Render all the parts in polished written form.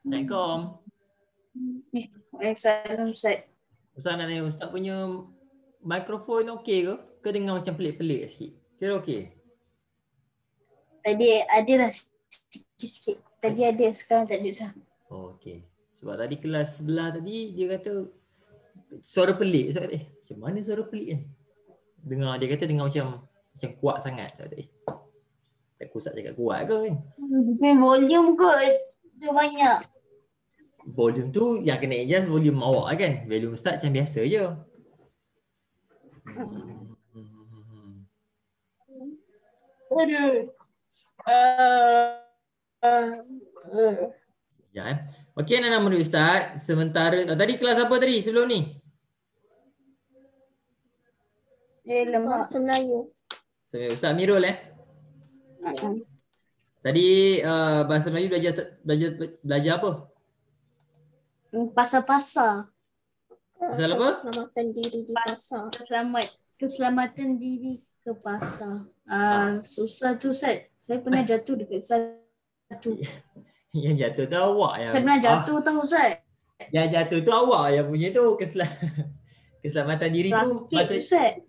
Assalamualaikum. Waalaikumsalam Ustaz. Ustaz nak tanya, Ustaz punya mikrofon okey ke? Ke dengar macam pelik-pelik sikit? Kira okey? Tadi adalah sikit-sikit. Tadi ada, sekarang tak ada dah. Oh, okey. Sebab tadi kelas sebelah tadi dia kata suara pelik. Ustaz kata, macam mana suara pelik ni? Dia kata dengar macam kuat sangat. Ustaz kata, tak Ustaz cakap kuat ke kan? Volume kot. Dia banyak. Volume tu yang kena adjust volume awak kan? Volume Ustaz macam biasa je. Ya, okey, anak nama Ustaz. Sementara tadi kelas apa tadi sebelum ni? Bahasa Melayu. Ustaz Amirul Tadi bahasa Melayu belajar apa? Pasar-pasar. Pasal apa? Keselamatan diri di pasar. Keselamatan diri ke pasar. Susah tu Ustaz. Saya pernah jatuh dekat satu. Yang jatuh tu awak yang. Saya pernah jatuh tahu Ustaz. Yang jatuh tu awak yang punya tu keselamatan diri tu. Rakit Ustaz.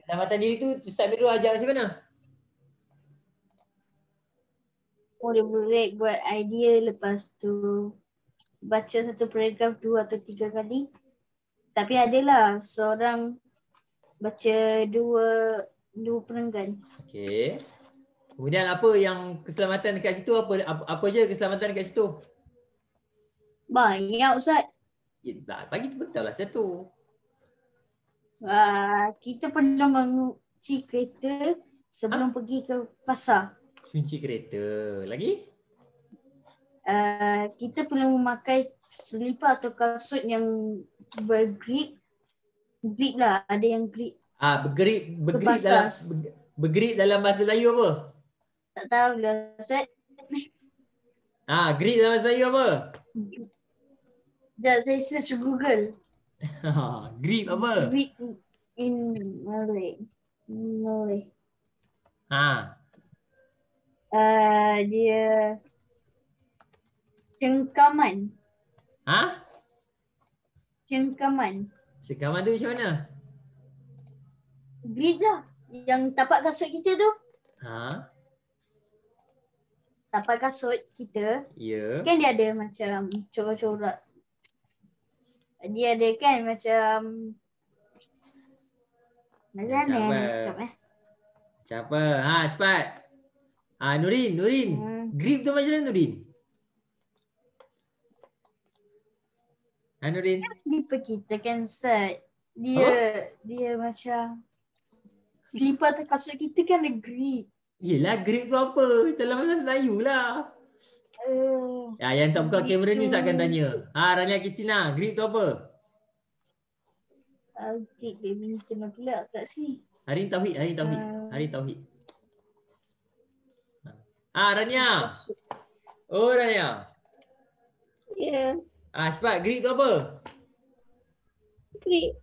Keselamatan diri tu Ustaz Amirul ajar macam mana? Boleh buat idea, lepas tu baca satu paragraf 2 atau 3 kali. Tapi adalah seorang baca dua perenggan. Okey. Kemudian apa yang keselamatan dekat situ, apa je keselamatan dekat situ? Banyak Ustaz. Bagi tu betul lah satu. Kita pernah mengunci kereta sebelum pergi ke pasar. Kunci kereta. Lagi? Kita perlu memakai selipar atau kasut yang bergrip. Grip lah, ada yang grip. Bergrip dalam bahasa Melayu apa? Tak tahu lah Ustaz. Grip dalam bahasa Melayu apa? Sekejap saya search Google. Grip apa? Grip in Malay. Dia cengkaman. Cengkaman tu macam mana? Grip lah. Yang tapak kasut kita tu. Tapak kasut kita. Ya. Kan dia ada macam corak-corak. Dia ada kan macam Siapa? Cepat. Nurin. Grip tu macam mana Nurin? Nurin. Slipper kita kan Ustaz. Dia macam slipper atau kasut kita kan ada grip. Yelah, grip tu apa? Dalam bahasa Melayu lah. Yang tak buka kamera ni Ustaz akan tanya. Rania Kristina, grip tu apa? Grip baby kena pula kat sini. Hari Tauhid. Rania. Oh, Rania. Ya. Cepat, grip tu apa? Grip.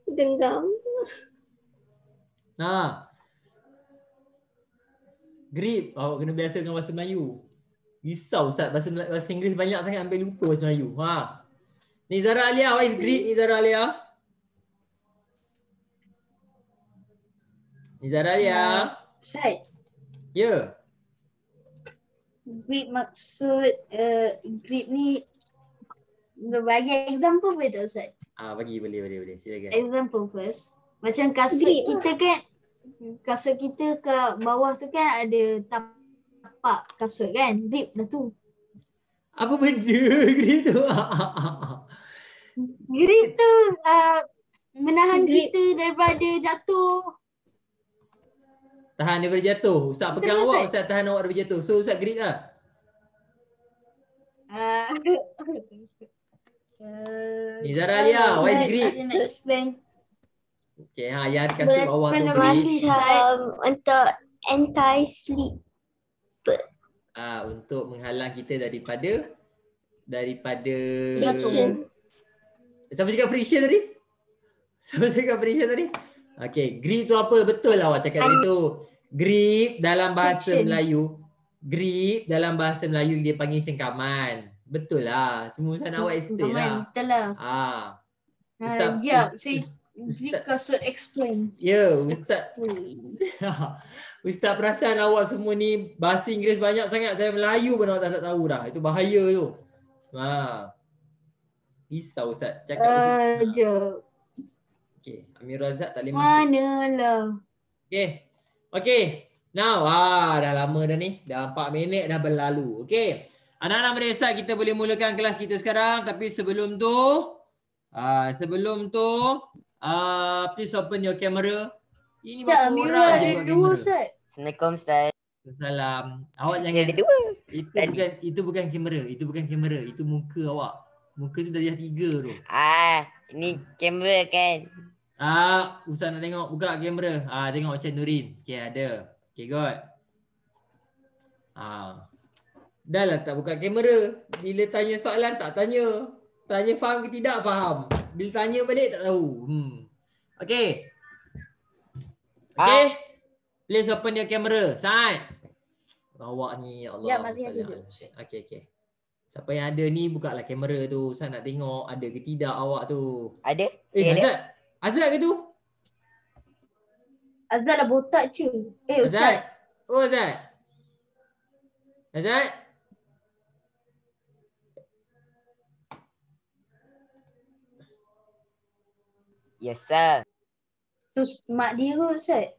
Genggam. Grip. Awak kena biasa dengan bahasa Melayu. Risau Ustaz, bahasa Inggeris banyak sangat sampai lupa bahasa Melayu. Nizara Alia, what is grip Nizara Alia? Nizara Alia. Ustaz. Ya. Grip maksud grip ni bagi example boleh tak Ustaz? Bagi boleh. Silakan. Example first. Macam kasut kita kan. Kasut kita ke bawah tu kan ada tapak kasut kan. Grip dah tu. Apa benda grip tu? Grip tu menahan kita daripada jatuh. Tahan daripada jatuh. Ustaz pegang awak, Ustaz tahan awak daripada jatuh. So Ustaz grip lah. Nizara Alia, what is grip? Okay, yang kasut bawah tu grip. Untuk anti-slip. Untuk menghalang kita daripada friction. Siapa cakap friction tadi? Siapa cakap friction tadi? Okay, grip tu apa? Betul lah awak cakap tadi tu. Grip dalam bahasa Friction. Melayu. Grip dalam bahasa Melayu dia panggil cengkaman. Betul lah. Cuma Ustaz nak awak explain lah. Betul lah. Ustaz, Sekejap, saya beli kasut explain. Ya, Ustaz. Ustaz perasan awak semua ni bahasa Inggeris banyak sangat. Saya Melayu pun awak tak tahu dah. Itu bahaya tu. Risau Ustaz. Cakap Sekejap. Okay, Amir Razak tak boleh masuk. Manalah. Okay. Now, dah lama dah ni. Dah 4 minit dah berlalu. Okay. Anak-anak madrasah, kita boleh mulakan kelas kita sekarang. Tapi sebelum tu, please open your camera. Ini Ustaz, berapa Amira orang je ada buat 2 kamera? Ustaz. Assalamualaikum Ustaz. Salam. Awak jangan. Ada 2. Itu bukan kamera. Itu bukan kamera. Itu muka awak. Muka tu dah 3 tu. Ini kamera kan. Ustaz nak tengok. Buka kamera. Tengok macam Nurin. Okay, ada. Okay, good. Dah lah tak buka kamera. Bila tanya soalan tak tanya. Tanya faham ke tidak faham. Bila tanya balik tak tahu. Okay. Okay. Please open your camera. Side. Awak ni ya Allah. Ya, masih ada. Okay. Siapa yang ada ni bukalah kamera tu. Saya nak tengok ada ke tidak awak tu. Ada? Azad ke tu? Azad dah botak je. Ustaz. Azad? Yes sir. Tu mak dia ke Ustaz?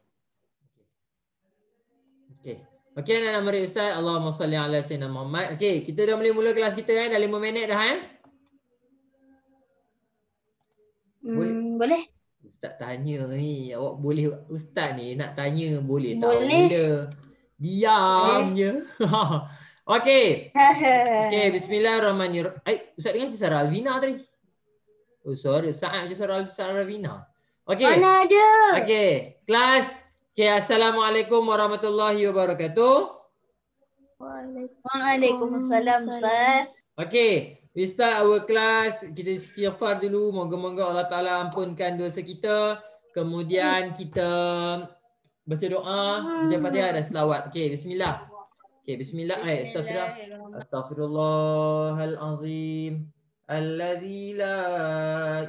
Okey anak-anak murid Ustaz. Allahumma salli ala sayyidina Muhammad. Okey, kita dah boleh mula kelas kita dah 5 minit dah Boleh. Ustaz tanya ni, awak boleh Ustaz ni nak tanya boleh tak? Boleh. Diam je. Okey. Okey, bismillahirrahmanirrahim. Ustaz dengar si Sarah Alvina tadi. Suara Sa'ad je Sarah Alvina. Okey. Mana ada? Okey, kelas. Okey, assalamualaikum warahmatullahi wabarakatuh. Waalaikumsalam Ustaz. Okey, we start our class. Kita istighfar dulu. Moga-moga Allah Ta'ala ampunkan dosa kita. Kemudian kita baca doa, baca Fatihah dan selawat. Okey, bismillah. Okey, bismillah. Astaghfirullahalazim. Alladzi la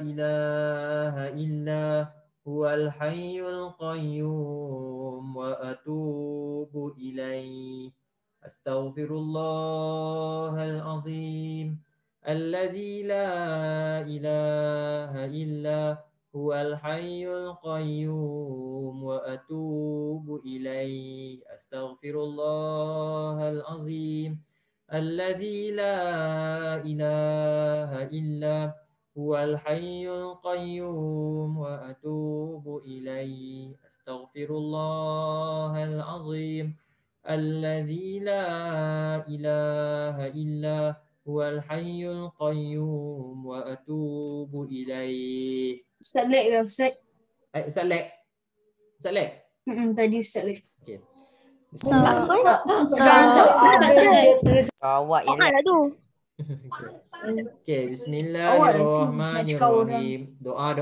ilaha illa huwal hayyul qayyum wa atubu ilaihi. Astaghfirullahalazim. Alladzi la ilaha illa huwal hayyul qayyum wa atubu ilaihi. Astaghfirullahalazim. Alladzi la ilaha illa huwal hayyul qayyum wa atubu ilaihi. Astaghfirullahalazim. Alladzi la ilaha illa huwal hayyul qayyum wa atubu ilaihi. Ustaz Lek lah Ustaz. Ustaz Lek. Tadi Ustaz Lek. Okey. Awak yang nak tu. Okey, bismillahirrahmanirrahim. Doa.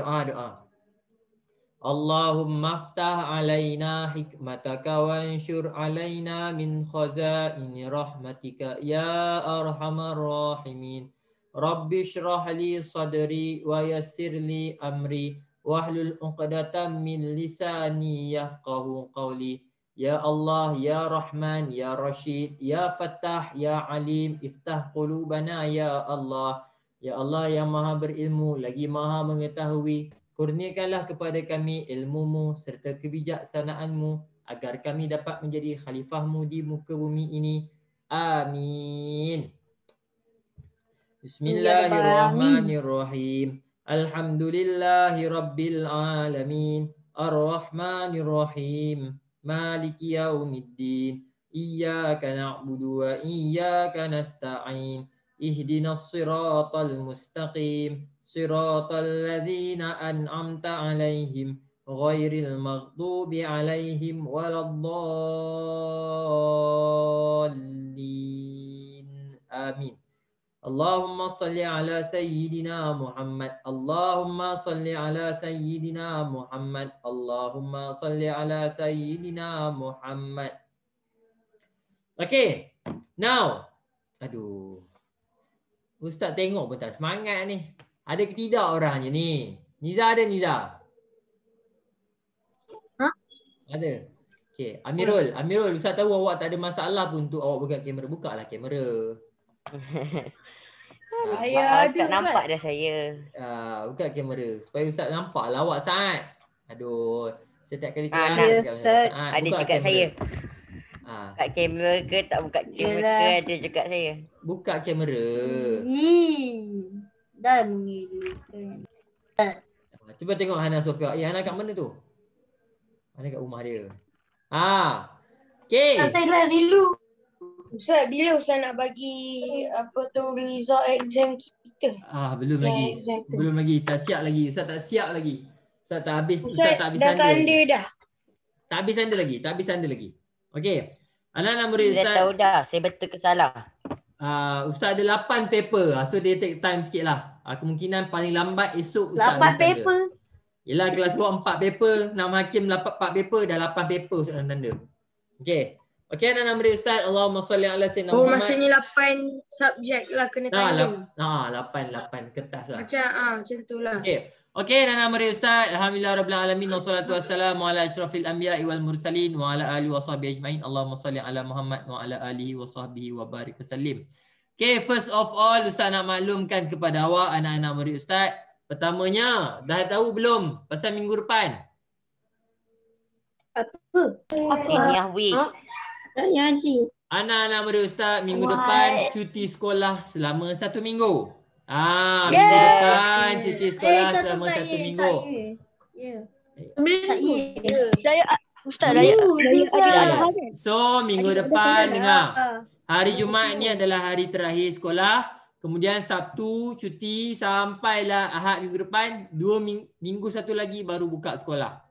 Allahumma aftah alaina hikmataka wanshur alaina min khazaini rahmatika ya arhamar rahimin. Rabbi shrah li sadri wa yassir li amri wahlul 'uqdatam min lisani yafqahu qawli. Ya Allah, Ya Rahman, Ya Rashid, Ya Fattah, Ya Alim, iftah qulubana Ya Allah. Ya Allah yang maha berilmu, lagi maha mengetahui. Kurniakanlah kepada kami ilmu-Mu serta kebijaksanaan-Mu agar kami dapat menjadi khalifah-Mu di muka bumi ini. Amin. Bismillahirrahmanirrahim. Alhamdulillahi Rabbil Alamin. Ar-Rahmanirrahim. Maliki yaumiddin. Iyyaka na'budu wa iyyaka nasta'in. Ihdinas siratal mustaqim. Siratal ladzina an'amta 'alaihim ghairil maghdubi 'alaihim waladdallin. Amin. Allahumma salli ala sayyidina Muhammad. Allahumma salli ala sayyidina Muhammad. Allahumma salli ala sayyidina Muhammad. Okay. Now. Aduh. Ustaz tengok pun tak semangat ni. Ada ke tidak orangnya ni? Niza ada Niza? Ha? Ada. Okay. Amirul, Ustaz tahu awak tak ada masalah pun untuk awak buka kamera. Buka lah kamera. Ustaz nampak dah saya. Buka kamera supaya Ustaz nampak lah awak Saad. Aduh, setiap kali nak. Saad. Ada cakap saya. Buka kamera ke tak buka kamera ke ada cakap saya. Buka kamera. Dah mengilu. Cuba tengok Hana Sofia. Hana kat mana tu? Hana kat rumah dia. Okay. Santai dulu. Ustaz, bila Ustaz nak bagi result exam kita? Belum lagi. Belum lagi. Tak siap lagi. Ustaz tak siap lagi. Ustaz tak habis. Ustaz tak habis dah tanda dah. Tak habis tanda lagi. Okey. Anak-anak murid Ustaz. Saya tahu dah. Saya betul ke salah. Ustaz ada 8 paper. So dia take time sikit lah. Kemungkinan paling lambat esok Ustaz 8 paper. Yelah kelas buat 4 paper. 6 hakim 4 paper. Dah 8 paper Ustaz dalam tanda. Okey. Okey anak-anak murid Ustaz. Allahumma salli ala sayyidina Muhammad. Maksudnya 8 subjek lah kena tanda. 8 kertas lah. Macam tu lah. Okey anak-anak murid Ustaz. Alhamdulillah rabbil alamin wassalatu wassalamu ala asyrafil anbiya'i wal mursalin wa ala alihi washabihi ajmain. Allahumma salli ala Muhammad wa ala alihi washabihi wa barik wasallim. Okey, first of all Ustaz nak maklumkan kepada awak anak-anak murid Ustaz. Pertamanya, dah tahu belum pasal minggu depan? Ini week. Raya Haji. Anak-anak murid Ustaz minggu depan cuti sekolah selama 1 minggu. Minggu depan cuti sekolah selama 1 minggu. Ustaz, raya So minggu depan dengar. Hari Jumaat ni adalah hari terakhir sekolah. Kemudian Sabtu cuti sampailah Ahad minggu depan. 2 minggu satu lagi baru buka sekolah.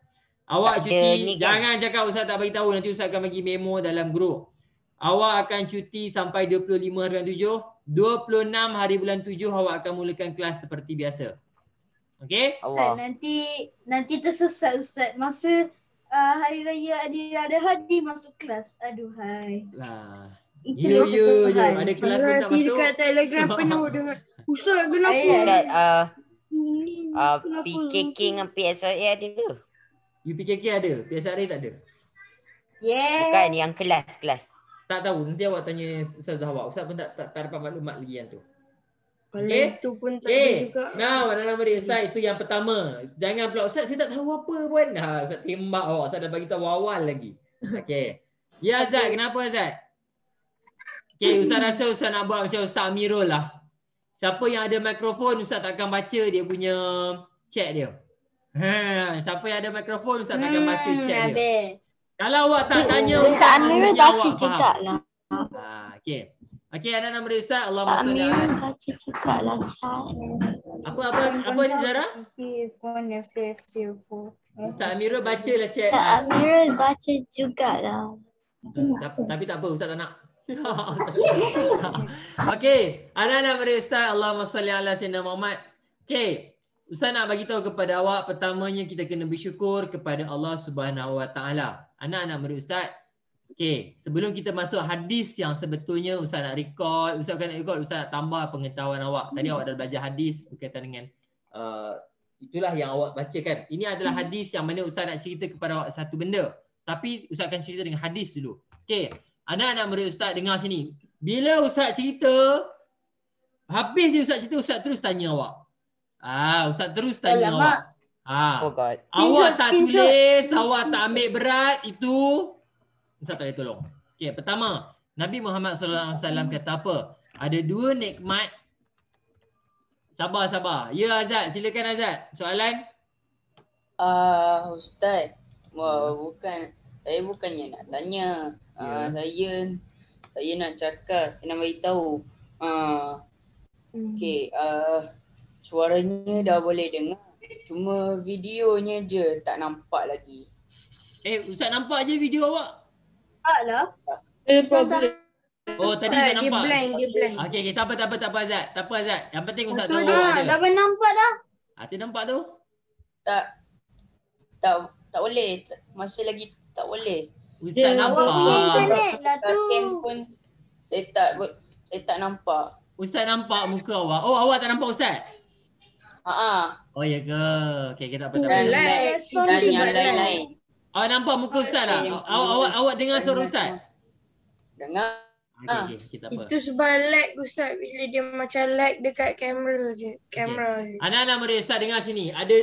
Awak cuti, jangan cakap Ustaz tak bagi tahu. Nanti Ustaz akan bagi memo dalam grup. Awak akan cuti sampai 25 hari bulan 7. 26 hari bulan 7 awak akan mulakan kelas seperti biasa. Okey? Ustaz, nanti tersesat Ustaz. Masa hari raya Adil masuk kelas. Aduhai. Lah. Ya. Ada kelas pun tak Nanti masuk. dekat Telegram penuh dengan Ustaz kenapa? Ustaz, PKK dengan PSRA ada ke? UPKK ada, PSRA tak ada. Bukan yang kelas. Tak tahu, nanti awak tanya Ustazah awak. Ustaz pun tak dapat maklumat lagi yang tu. Kalau itu pun tak ada juga. Now, anak-anak murid Ustaz, itu yang pertama. Jangan pula Ustaz saya tak tahu apa pun. Ustaz tembak awak, Ustaz dah bagi tahu awal lagi. Okey. Ya Azad, kenapa Azad? Okey, Ustaz rasa Ustaz nak buat macam Ustaz Amirul lah. Siapa yang ada mikrofon Ustaz takkan baca dia punya chat dia. Siapa yang ada mikrofon Ustaz takkan baca chat dia. Kalau awak tak tanya Ustaz maksudnya awak faham. Okey. Okey, anak-anak murid Ustaz, Allahumma salli ala. baca juga lah chat. Apa ni Zara? Ustaz Amirul bacalah chat. Ustaz Amirul baca juga lah. Tapi tak apa, Ustaz tak nak. Okey, anak-anak murid Ustaz, Allahumma salli ala sayyidina Muhammad. Okey, Ustaz nak bagi tahu kepada awak, pertamanya kita kena bersyukur kepada Allah Subhanahu Wa Taala. Anak-anak murid Ustaz, okey, sebelum kita masuk hadis yang sebetulnya Ustaz nak record, Ustaz nak tambah pengetahuan awak. Tadi awak dah belajar hadis berkaitan dengan itulah yang awak baca kan. Ini adalah hadis yang mana Ustaz nak cerita kepada awak satu benda. Tapi Ustaz akan cerita dengan hadis dulu. Okey, anak-anak murid Ustaz dengar sini. Bila Ustaz cerita, habis dia Ustaz cerita, Ustaz terus tanya awak. Ustaz terus tanya awak. Awak tak tulis, awak tak ambil berat, itu Ustaz tak boleh tolong. Okey, pertama, Nabi Muhammad SAW kata apa? Ada 2 nikmat. Sabar. Ya Azad, silakan Azad. Soalan? Ustaz, saya bukannya nak tanya. Saya nak cakap, saya nak beritahu. Okey, suaranya dah boleh dengar. Cuma videonya je tak nampak lagi. Ustaz nampak je video awak. Tak lah. Oh, tadi tak Dia nampak. blank, dia blank. Okey, tak apa Azad. Tak apa Azad. Yang penting Ustaz tahu Betul ada. Tak pernah nampak dah. Tu nampak tu. Tak boleh. Masih lagi tak boleh. Ustaz Awak punya nampak. internet lah tu. Camp pun saya tak nampak. Ustaz nampak muka awak. Oh, awak tak nampak Ustaz? Oh, ya ke? Okey, kita tak apa. Dan Respon dan dia yang buat lain-lain. Awak nampak muka Ustaz tak? Awak dengar suara Ustaz? Dengar. Okey, kita apa. Itu sebab lag Ustaz bila dia macam lag dekat kamera je. Kamera je. Anak-anak murid Ustaz dengar sini. Ada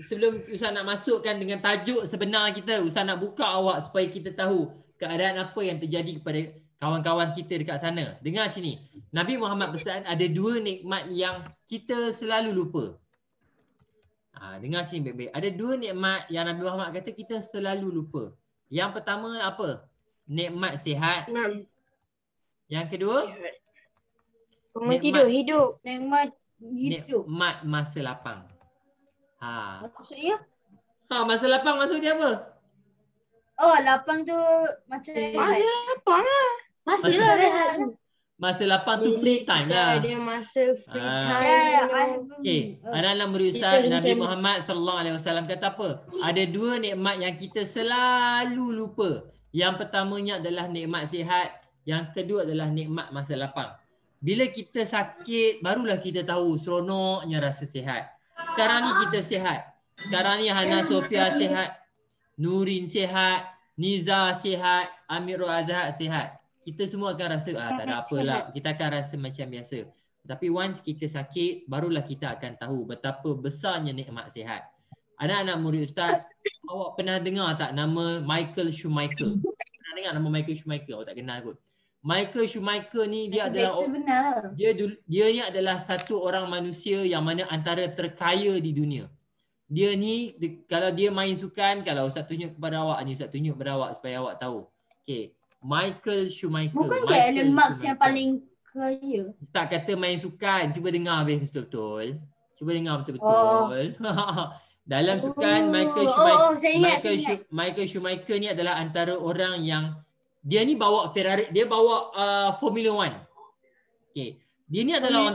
sebelum Ustaz nak masukkan dengan tajuk sebenar kita, Ustaz nak buka awak supaya kita tahu keadaan apa yang terjadi kepada kawan-kawan kita dekat sana. Dengar sini. Nabi Muhammad pesan ada 2 nikmat yang kita selalu lupa. Dengar sini baik-baik. Ada 2 nikmat yang Nabi Muhammad kata kita selalu lupa. Yang pertama apa? Nikmat sihat. Yang kedua? Bangun tidur, hidup. Nikmat hidup. Nikmat masa lapang. Maksudnya? Masa lapang maksud dia apa? Oh, lapang tu macam Masa lapang lah. Masa rehat. Masa lapang tu free time lah. Ada masa free time. Okey, anak-anak murid Ustaz Nabi Muhammad sallallahu alaihi wasallam kata apa? Ada 2 nikmat yang kita selalu lupa. Yang pertamanya adalah nikmat sihat, yang kedua adalah nikmat masa lapang. Bila kita sakit barulah kita tahu seronoknya rasa sihat. Sekarang ni kita sihat. Sekarang ni Hana Sofia sihat, Nurin sihat, Niza sihat, Amirul Azhar sihat. Kita semua akan rasa tak ada apalah. Kita akan rasa macam biasa. Tapi once kita sakit, barulah kita akan tahu betapa besarnya nikmat sihat. Anak-anak murid Ustaz, awak pernah dengar tak nama Michael Schumacher? Pernah dengar nama Michael Schumacher? Awak tak kenal kot. Michael Schumacher ni dia adalah dia ni adalah satu orang manusia yang mana antara terkaya di dunia. Dia ni kalau dia main sukan, kalau Ustaz tunjuk kepada awak ni, Ustaz tunjuk kepada awak supaya awak tahu. Okey. Michael Schumacher. Bukan ke Elon Musk yang paling kaya? Tak kata main sukan. Cuba dengar habis betul-betul. Cuba dengar betul-betul. Dalam sukan Michael Schumacher ni adalah antara orang yang dia ni bawa Ferrari, dia bawa Formula 1. Okey. Dia ni adalah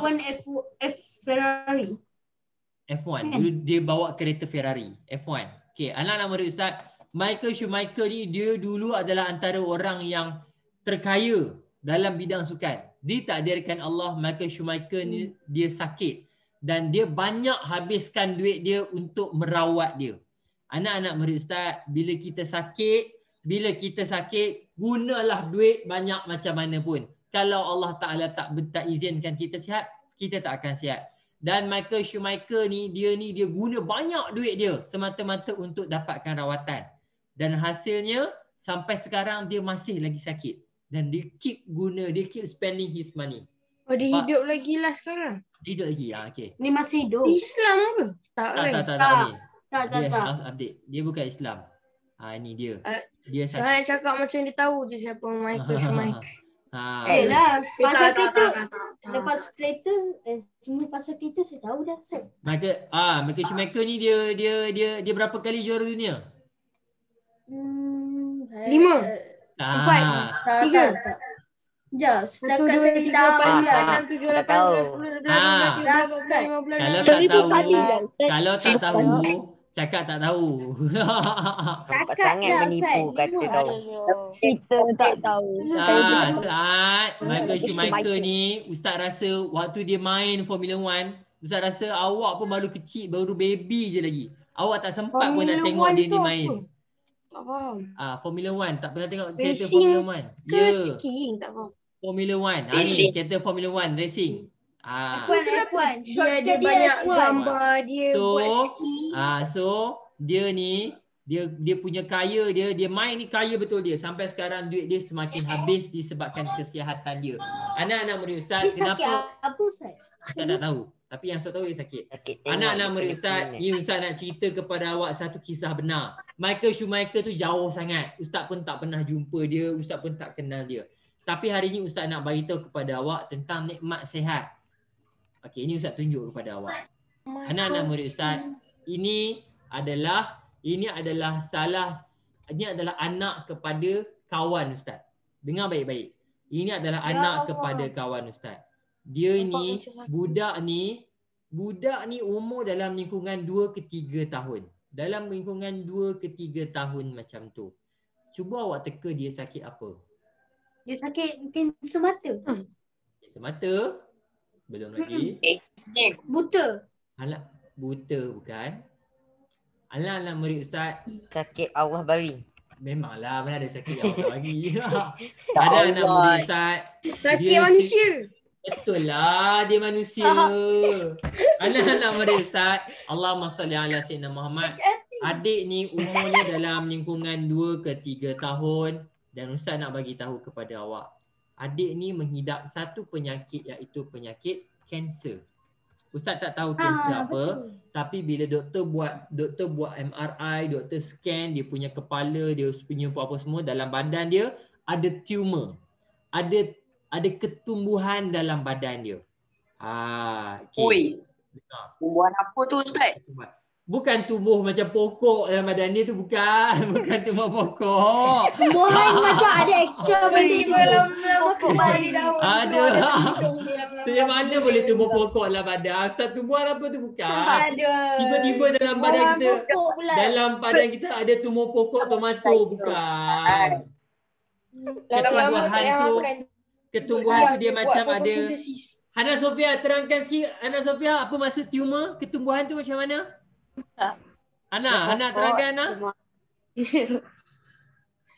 Ferrari. F1. Dulu dia bawa kereta Ferrari, F1. Okey, anak-anak murid Ustaz, Michael Schumacher ni dia dulu adalah antara orang yang terkaya dalam bidang sukan. Ditakdirkan Allah, Michael Schumacher ni dia sakit dan dia banyak habiskan duit dia untuk merawat dia. Anak-anak murid Ustaz, bila kita sakit, gunalah duit banyak macam mana pun. Kalau Allah Ta'ala tak izinkan kita sihat, kita tak akan sihat. Dan Michael Schumacher ni dia guna banyak duit dia semata-mata untuk dapatkan rawatan. Dan hasilnya sampai sekarang dia masih lagi sakit. Dan dia keep spending his money. Oh, dia hidup lagi lah sekarang? Hidup lagi, okey. Ni masih hidup. Islam ke? Tak. Dia update. Dia bukan Islam. Ini dia. Dia saya cakap macam dia tahu je siapa Michael Schumacher. Lah, pasal kereta. Lepas kereta, semua pasal kereta saya tahu dah. Michael Schumacher ni dia berapa kali juara dunia? 5. 4. 3. Sekejap, setakat saya tahu lah. 6, 7, 8, 9, 10, 11, 12, 13, 14, 15, 16. Kalau tak tahu, cakap tak tahu. Nampak sangat menipu kata kau. Kita tak tahu. Saat Michael Schumacher ni, Ustaz rasa waktu dia main Formula 1, Ustaz rasa awak pun baru kecil, baru baby je lagi. Awak tak sempat pun nak tengok dia main. Tak faham. Formula 1, tak pernah tengok kereta Formula 1. Ke skiing, tak faham. Formula 1. Ni kereta Formula 1 racing. F1. Dia ada banyak gambar dia buat ski. So dia ni dia punya kaya dia main ni kaya betul dia. Sampai sekarang duit dia semakin habis disebabkan kesihatan dia. Anak-anak murid Ustaz, kenapa? Apa Ustaz? Ustaz tak tahu. Tapi yang Ustaz tahu dia sakit. Anak-anak murid Ustaz, ni Ustaz nak cerita kepada awak satu kisah benar. Michael Schumacher tu jauh sangat. Ustaz pun tak pernah jumpa dia, Ustaz pun tak kenal dia. Tapi hari ni Ustaz nak beritahu kepada awak tentang nikmat sihat. Okey, ini Ustaz tunjuk kepada awak. Anak-anak murid Ustaz, ini adalah anak kepada kawan Ustaz. Dengar baik-baik. Ini adalah Ya anak Allah. kepada kawan Ustaz. Dia Nampak ni, macam sakit. budak ni umur dalam lingkungan 2 ke 3 tahun. Dalam lingkungan 2 ke 3 tahun macam tu. Cuba awak teka dia sakit apa? Dia sakit kanser mata. Kanser mata? Belum lagi. Buta. Anak buta bukan? Anak-anak murid Ustaz, Sakit Allah bari. memanglah mana ada sakit yang Allah bagi. Ada anak murid Ustaz. Sakit dia manusia. Betul lah, dia manusia. Anak-anak murid Ustaz, Allahumma salli ala sayyidina Muhammad. Adik ni umurnya dalam lingkungan 2 ke 3 tahun dan Ustaz nak bagi tahu kepada awak. Adik ni menghidap satu penyakit iaitu penyakit kanser. Ustaz tak tahu kanser apa, tapi bila doktor buat MRI, doktor scan dia punya kepala, dia punya apa semua dalam badan dia ada tumor. Ada ketumbuhan dalam badan dia. Oi. Tumbuhan apa tu Ustaz? Bukan tumbuh macam pokok dalam badan dia tu, bukan. Bukan tumbuh pokok. Tumbuhan macam ada extra benda tu. Pokok balik daun. Ada. Saya mana boleh tumbuh pokok dalam badan? Ustaz, tumbuhan apa tu bukan? Tiba-tiba dalam badan kita, Pokok pula. dalam badan kita ada tumbuh pokok tomato, bukan. Ketumbuhan tu dia macam ada. Hana Sofia, terangkan sikit. Hana Sofia, apa maksud tumor? Ketumbuhan tu macam mana? Ana terangkan Ana.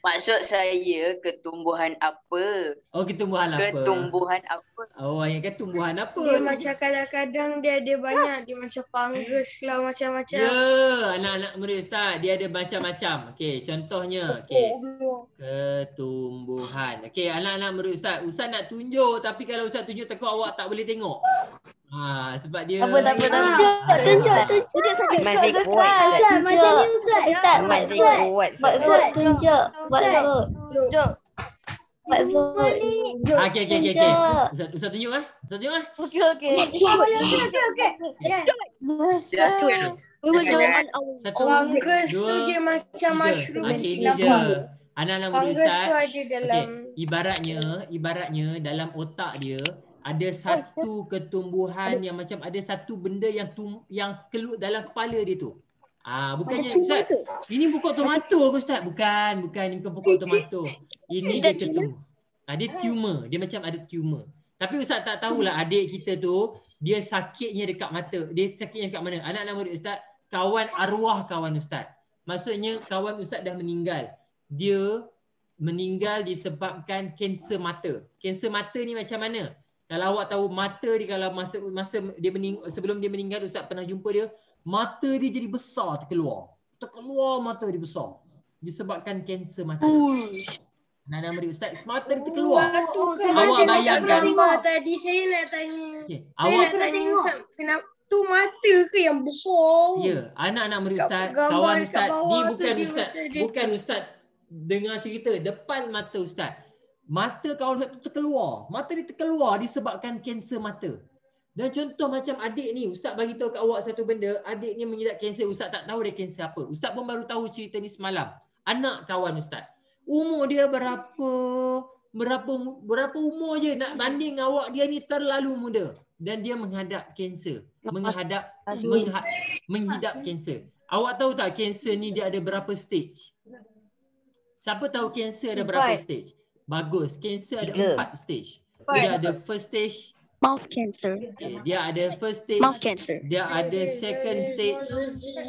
Maksud saya ketumbuhan apa? Oh, ketumbuhan apa? Ketumbuhan apa? Oh, yang ketumbuhan apa? Dia macam kadang-kadang dia ada banyak. Dia macam fungus lah macam-macam. Ya, anak-anak murid Ustaz, dia ada macam-macam. Okey, contohnya, okey. Ketumbuhan. Okey, anak-anak murid Ustaz, Ustaz nak tunjuk tapi kalau Ustaz tunjuk takut awak tak boleh tengok. Sebab dia Tunjuk. Masih kuat. Ustaz, macam ni Ustaz. Masih kuat. Tunjuk. Tunjuk. Okey. Ustaz tunjuk ah. Ustaz tunjuk ah. Okey. Satu, Fungus tu dua, dia macam tiga. mushroom. Okey, ini Nampak? je. Anak-anak murid Fungus Ustaz. tu ada dalam. Okey, ibaratnya dalam otak dia ada satu ketumbuhan yang macam ada satu benda yang keluar dalam kepala dia tu. Bukannya Ustaz, ini pokok tomato ke Ustaz? Bukan, ini bukan pokok tomato. Ini dia ketumbuh. Dia tumor, dia macam ada tumor. Tapi Ustaz tak tahulah adik kita tu dia sakitnya dekat mata. Dia sakitnya dekat mana? Anak-anak murid Ustaz, kawan arwah kawan Ustaz. Maksudnya kawan Ustaz dah meninggal. Dia meninggal disebabkan kanser mata. Kanser mata ni macam mana? Kalau awak tahu mata dia kalau masa dia sebelum dia meninggal Ustaz pernah jumpa dia, mata dia jadi besar terkeluar mata dia besar disebabkan kanser mata. Anak-anak murid Ustaz, mata dia terkeluar. Awak bayangkan tadi saya nak tanya. Okay. Saya nak tanya Ustaz, kenapa tu mata ke yang besar? Ya, anak-anak murid Ustaz, Gambar kawan dekat Ustaz, bawah ni tu bukan dia Ustaz, macam dia bukan Ustaz dengar cerita depan mata Ustaz. Mata kawan Ustaz tu terkeluar. Mata dia terkeluar disebabkan kanser mata. Dan contoh macam adik ni, Ustaz bagi tahu kat awak satu benda, adik ni mengidap kanser, Ustaz tak tahu dia kanser apa. Ustaz pun baru tahu cerita ni semalam. Anak kawan Ustaz. Umur dia berapa umur je nak banding awak, dia ni terlalu muda dan dia menghadap kanser. Menghidap kanser. Awak tahu tak kanser ni dia ada berapa stage? Siapa tahu kanser ada berapa stage? Bagus. Kanser ada 4 stage. Dia ada first stage. Mouth cancer. Okay. Dia ada first stage. Mouth cancer. Dia ada second stage.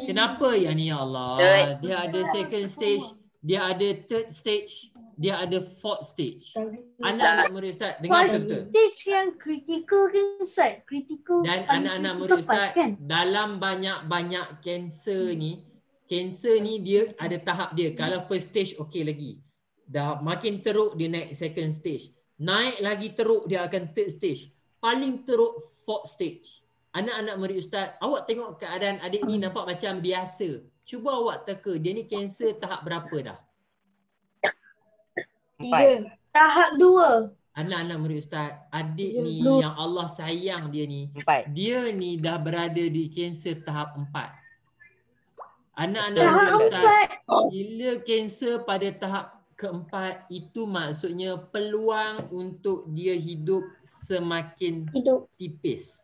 Kenapa yang ni ya Allah? Dia ada second stage. Dia ada third stage. Dia ada fourth stage. Anak-anak murid Ustaz dengar betul. Stage yang kritikal kan Ustaz? Kritikal. Dan anak-anak murid Ustaz dalam banyak-banyak kanser ni dia ada tahap dia. Kalau first stage okey lagi. Dah makin teruk dia naik second stage. Naik lagi teruk dia akan third stage. Paling teruk fourth stage. Anak-anak murid Ustaz, awak tengok keadaan adik ni nampak macam biasa. Cuba awak teka, dia ni kanser tahap berapa dah? 4. Tahap 2. Anak-anak murid Ustaz, adik ni yang Allah sayang dia ni, 4. dia ni dah berada di kanser tahap 4. Anak-anak murid Ustaz, bila kanser pada tahap keempat itu maksudnya peluang untuk dia hidup semakin tipis.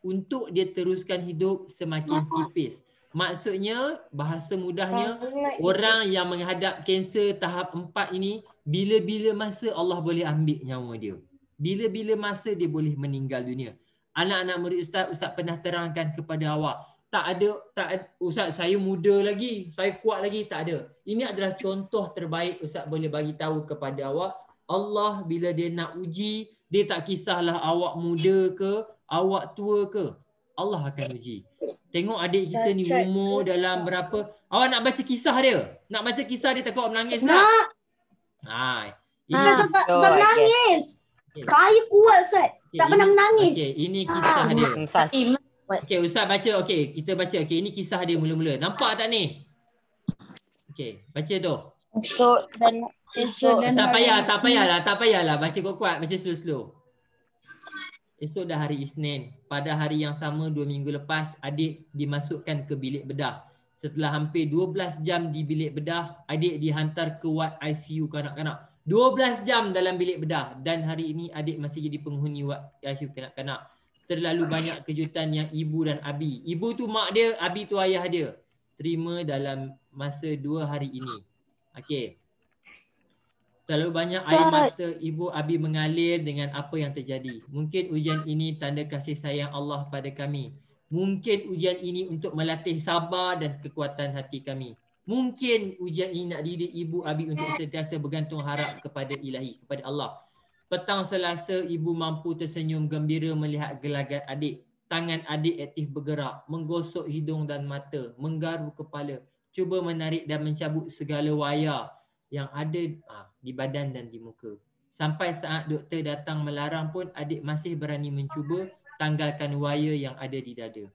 Untuk dia teruskan hidup semakin tipis. Maksudnya bahasa mudahnya orang yang menghadap kanser tahap 4 ini bila-bila masa Allah boleh ambil nyawa dia. Bila-bila masa dia boleh meninggal dunia. Anak-anak murid Ustaz pernah terangkan kepada awak. Tak ada, Ustaz saya muda lagi, saya kuat lagi, tak ada. Ini adalah contoh terbaik Ustaz boleh bagi tahu kepada awak. Allah bila dia nak uji, dia tak kisahlah awak muda ke, awak tua ke. Allah akan uji. Tengok adik kita ni umur dalam berapa. Awak nak baca kisah dia? Nak baca kisah dia takut menangis tak? Nak. Tak menangis. Saya kuat Ustaz. Tak pernah menangis. Okey, ini kisah dia. Okey, Ustaz baca. Okey, kita baca. Okey, ini kisah dia mula-mula. Nampak tak ni? Okey, baca tu. Esok dan Tak payahlah. Baca kuat-kuat, baca slow-slow. Esok dah hari Isnin. Pada hari yang sama 2 minggu lepas, adik dimasukkan ke bilik bedah. Setelah hampir 12 jam di bilik bedah, adik dihantar ke ward ICU kanak-kanak. 12 jam dalam bilik bedah. Dan hari ini adik masih jadi penghuni ward ICU kanak-kanak. Terlalu banyak kejutan yang ibu dan abi. Ibu tu mak dia, abi tu ayah dia. Terima dalam masa 2 hari ini. Okey. Terlalu banyak air mata ibu abi mengalir dengan apa yang terjadi. Mungkin ujian ini tanda kasih sayang Allah pada kami. Mungkin ujian ini untuk melatih sabar dan kekuatan hati kami. Mungkin ujian ini nak didik ibu abi untuk sentiasa bergantung harap kepada Ilahi, kepada Allah. Petang Selasa, ibu mampu tersenyum gembira melihat gelagat adik. Tangan adik aktif bergerak, menggosok hidung dan mata, menggaru kepala, cuba menarik dan mencabut segala wayar yang ada di badan dan di muka. Sampai saat doktor datang melarang pun adik masih berani mencuba tanggalkan wayar yang ada di dada.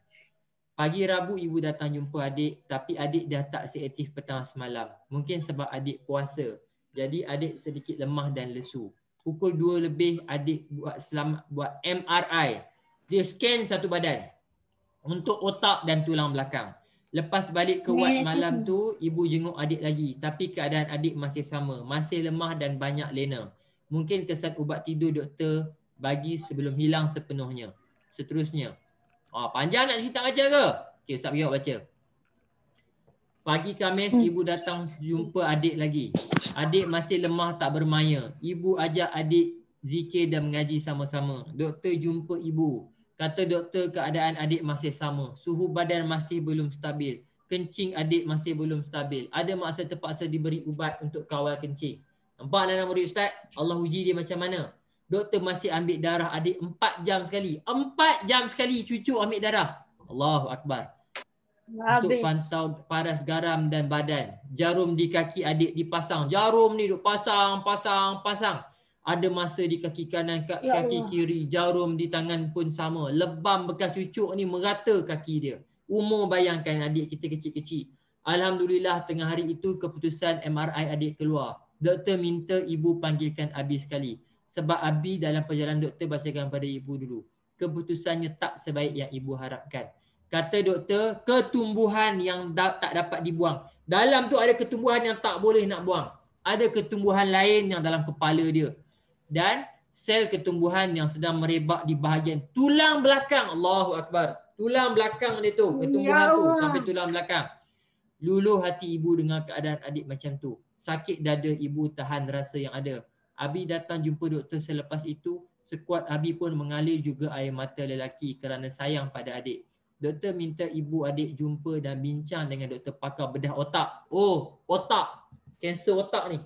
Pagi Rabu ibu datang jumpa adik, tapi adik dah tak seaktif petang semalam. Mungkin sebab adik puasa. Jadi adik sedikit lemah dan lesu. Pukul 2 lebih adik buat MRI. Dia scan satu badan untuk otak dan tulang belakang. Lepas balik ke ward malam tu, ibu jenguk adik lagi. Tapi keadaan adik masih sama. Masih lemah dan banyak lena. Mungkin kesan ubat tidur doktor bagi sebelum hilang sepenuhnya. Seterusnya. Panjang nak cerita baca ke? Okey, Ustaz Biok baca. Pagi Khamis, ibu datang jumpa adik lagi. Adik masih lemah tak bermaya. Ibu ajak adik zikir dan mengaji sama-sama. Doktor jumpa ibu. Kata doktor keadaan adik masih sama. Suhu badan masih belum stabil. Kencing adik masih belum stabil. Ada masa terpaksa diberi ubat untuk kawal kencing. Nampak anak-anak murid Ustaz? Allah uji dia macam mana? Doktor masih ambil darah adik 4 jam sekali. 4 jam sekali cucu ambil darah. Allahu Akbar. Untuk pantau paras garam dan badan. Jarum di kaki adik dipasang. Jarum ni duk pasang. Ada masa di kaki kanan, kaki kiri, jarum di tangan pun sama. Lebam bekas cucuk ni merata kaki dia. Umur bayangkan adik kita kecil-kecil. Alhamdulillah tengah hari itu keputusan MRI adik keluar. Doktor minta ibu panggilkan abi sekali. Sebab abi dalam perjalanan doktor bacakan pada ibu dulu. Keputusannya tak sebaik yang ibu harapkan. Kata doktor, ketumbuhan yang tak dapat dibuang. Dalam tu ada ketumbuhan yang tak boleh nak buang. Ada ketumbuhan lain yang dalam kepala dia. Dan sel ketumbuhan yang sedang merebak di bahagian tulang belakang. Allahu Akbar. Tulang belakang dia tu. Ketumbuhan tu sampai tulang belakang. Luluh hati ibu dengan keadaan adik macam tu. Sakit dada ibu tahan rasa yang ada. Abi datang jumpa doktor selepas itu. Sekuat abi pun mengalir juga air mata lelaki kerana sayang pada adik. Doktor minta ibu adik jumpa dan bincang dengan doktor pakar bedah otak. Oh, otak. Kanser otak ni.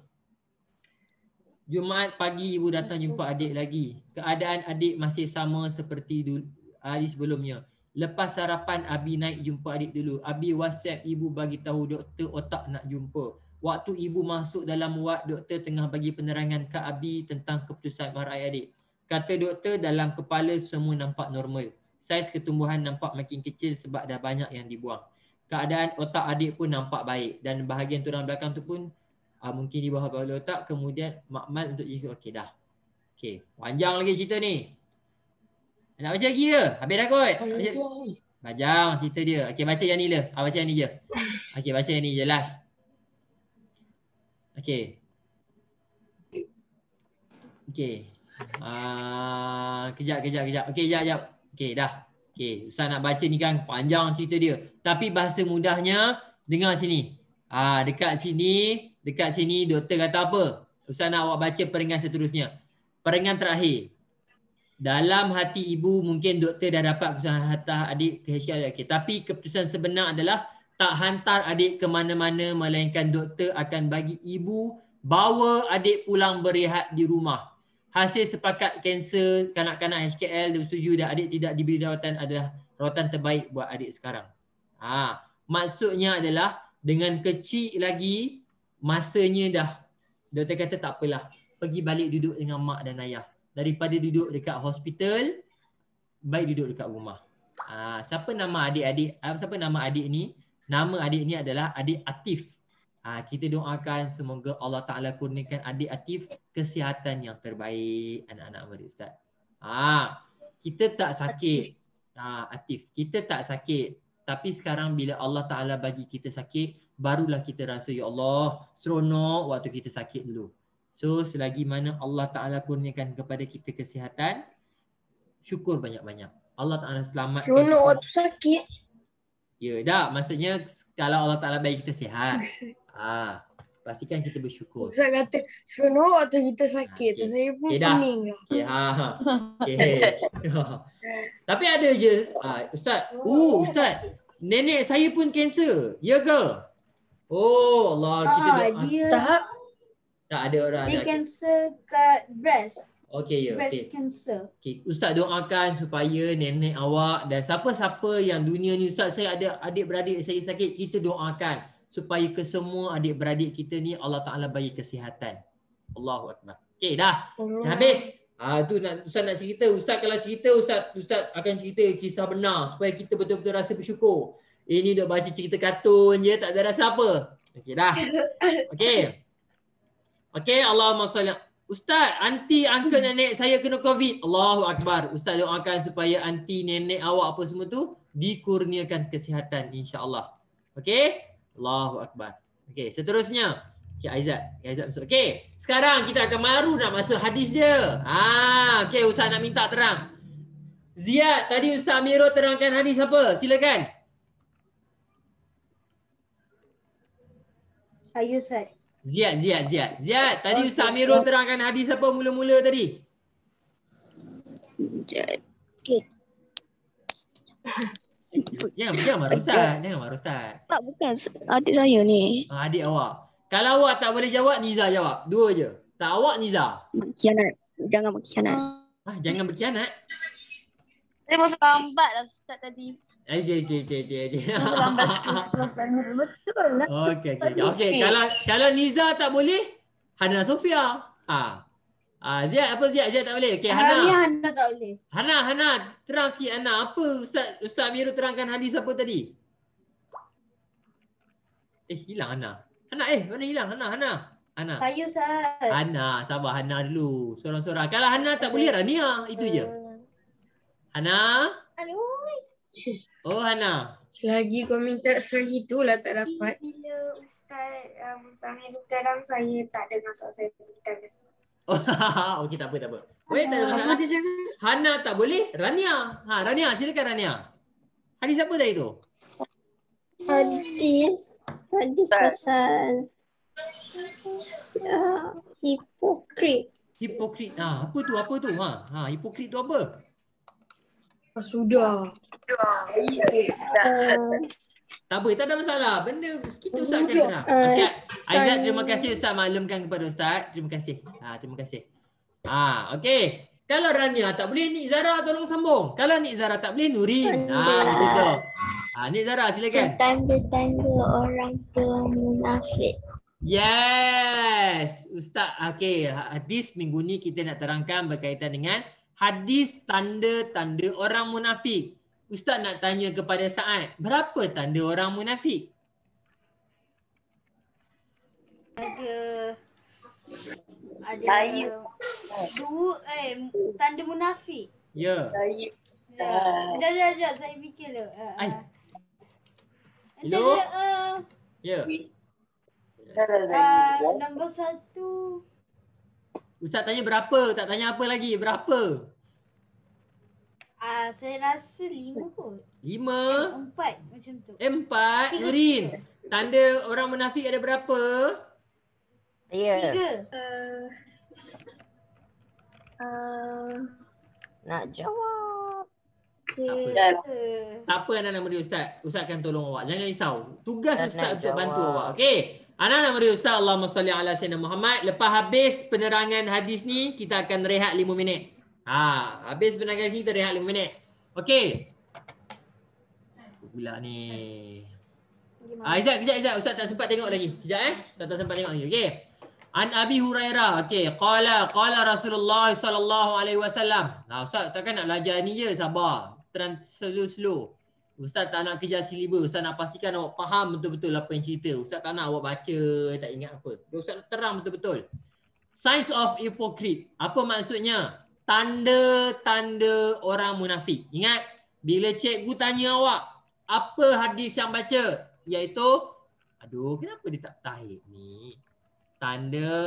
Jumaat pagi ibu datang jumpa adik lagi. Keadaan adik masih sama seperti hari sebelumnya. Lepas sarapan abi naik jumpa adik dulu. Abi WhatsApp ibu bagi tahu doktor otak nak jumpa. Waktu ibu masuk dalam ward, doktor tengah bagi penerangan ke abi tentang keputusan MRI adik. Kata doktor dalam kepala semua nampak normal. Saiz ketumbuhan nampak makin kecil sebab dah banyak yang dibuang. Keadaan otak adik pun nampak baik dan bahagian tulang belakang tu pun mungkin di bawah otak, kemudian makmal untuk isi. Okey dah. Okey, panjang lagi cerita ni. Nak baca lagi ke? Habis dah kot. Panjang cerita dia. Okey, baca yang ni lah. Baca yang ni je. Okey, baca yang ni je last. Okey. Okey. Kejap. Okey, kejap. Okey, dah. Okey, Ustaz nak baca ni kan panjang cerita dia. Tapi bahasa mudahnya dengar sini. Dekat sini doktor kata apa? Ustaz nak awak baca peringgan seterusnya. Peringgan terakhir. Dalam hati ibu mungkin doktor dah dapat keputusan hantar adik ke HKL. Okay. Tapi keputusan sebenar adalah tak hantar adik ke mana-mana melainkan doktor akan bagi ibu bawa adik pulang berehat di rumah. Hasil sepakat kanser kanak-kanak HKL dia setuju dah adik tidak diberi rawatan adalah rawatan terbaik buat adik sekarang. Maksudnya adalah dengan kecil lagi masanya dah. Doktor kata tak apalah. Pergi balik duduk dengan mak dan ayah. Daripada duduk dekat hospital, baik duduk dekat rumah. Siapa nama adik ni? Nama adik ni adalah adik Atif. Kita doakan semoga Allah Ta'ala kurniakan adik Atif kesihatan yang terbaik anak-anak murid Ustaz. Kita tak sakit. Atif, kita tak sakit. Tapi sekarang bila Allah Ta'ala bagi kita sakit, barulah kita rasa ya Allah, seronok waktu kita sakit dulu. So selagi mana Allah Ta'ala kurniakan kepada kita kesihatan, syukur banyak-banyak. Allah Ta'ala selamatkan Seronok kita. waktu sakit. Ya dah, maksudnya kalau Allah Ta'ala bagi kita sihat, pastikan kita bersyukur. Ustaz kata seronok waktu kita sakit. Okey. Saya pun Okey dah. pening dah. Okay. Tapi ada je, Ustaz. Ustaz, nenek saya pun kanser. Ya ke? Oh Allah, kita doa. Dia Tak ada orang. dia cancer kat breast. Okey, ya. Breast cancer. Okay. Ustaz doakan supaya nenek awak dan siapa-siapa yang dunia ni, Ustaz saya ada adik-beradik saya sakit, kita doakan supaya ke semua adik-beradik kita ni Allah Ta'ala bagi kesihatan. Allahu Akbar. Okey dah. Habis. Tu Ustaz nak cerita. Ustaz kalau cerita, Ustaz akan cerita kisah benar supaya kita betul-betul rasa bersyukur. Ini duk baca cerita kartun je, tak ada rasa apa. Okey dah. Okey, Allahumma salli. Ustaz, aunty, uncle, nenek saya kena COVID. Allahu Akbar. Ustaz doakan supaya aunty, nenek awak apa semua tu dikurniakan kesihatan insya-Allah. Okey? Allahu Akbar. Okey, seterusnya. Okey, Aizat masuk. Okey, sekarang kita akan baru nak masuk hadis dia. Okey, Ustaz nak minta terang. Ziyad, tadi Ustaz Amirul terangkan hadis apa? Silakan. Saya Ustaz. Ziyad. Tadi Ustaz Amirul terangkan hadis apa mula-mula tadi? Jangan marah Ustaz. Tak, bukan adik saya ni. Adik awak. Kalau awak tak boleh jawab, Niza jawab. Dua je. Tak awak, Niza. Berkhianat. Jangan berkhianat. Jangan berkhianat. Saya masuk lambat lah Ustaz tadi. Masuk lambat sekolah. Betul lah. Okey. Kalau Niza tak boleh, Hana Sofia. Ziyad apa Ziyad? Ziyad tak boleh. Okey, Hana tak boleh. Hana, terang sikit Hana. Apa Ustaz Amirul terangkan hadis apa tadi? Hilang Hana. Mana hilang Hana? Saya Ustaz. Hana, sabar Hana dulu. Sorang-sorang. Kalau Hana tak boleh, Rania. Itu je. Hana? Aduh. Oh, Hana. Selagi kau minta selagi itulah tak dapat. Bila Ustaz Amirul terang, saya tak ada masalah, saya berikan. Okey, tak apa. Boleh tak ada masalah. Hana tak boleh, Rania. Rania, silakan Rania. Hadis apa tadi tu? Hadis pasal hipokrit. Hipokrit. Apa tu? Hipokrit tu apa? Sudah. Tak apa, tak ada masalah. Benda kita Ustaz akan terang. Okey. Aizat, terima kasih Ustaz maklumkan kepada Ustaz. Terima kasih. Terima kasih. Okey. Kalau Rania tak boleh, Nik Zara tolong sambung. Kalau Nik Zara tak boleh, Nurin. Macam tu. Nik Zara silakan. Tanda-tanda orang tua munafik. Yes. Ustaz, okey. Hadis minggu ni kita nak terangkan berkaitan dengan hadis tanda-tanda orang munafik. Ustaz nak tanya kepada Saad, berapa tanda orang munafik? Ada dua tanda munafik. Ya. Sekejap saya fikir dulu. Hello? Ya. Nombor satu Ustaz tanya berapa, tak tanya apa lagi. Berapa? Saya rasa 5 kot. 5. 4 macam tu. 4. 3. Nurin, tanda orang munafik ada berapa? Ya. 3. Nak jawab. Dah lah. Tak apa anak-anak murid Ustaz. Ustaz akan tolong awak. Jangan risau. Tugas Tak Ustaz nak untuk bantu jawab. awak. Okey. Anak-anak murid Ustaz, Allahumma salli ala sayyidina Muhammad. Lepas habis penerangan hadis ni, kita akan rehat 5 minit. Habis penerangan hadis ni, kita rehat 5 minit. Okey. Pula ni. Izzat, kejap. Ustaz tak sempat tengok lagi. Kejap tak sempat tengok lagi. Okey. An Abi Hurairah. Okey. Qala Rasulullah sallallahu alaihi wasallam. Ustaz takkan nak belajar ni je, sabar. Slow. Ustaz tak nak kejar silibus. Ustaz nak pastikan awak faham betul-betul apa yang cerita. Ustaz tak nak awak baca, tak ingat apa. Ustaz nak terang betul-betul. Signs of hypocrite. Apa maksudnya? Tanda-tanda orang munafik. Ingat, bila cikgu tanya awak, apa hadis yang baca? Iaitu, kenapa dia tak tarik ni? Tanda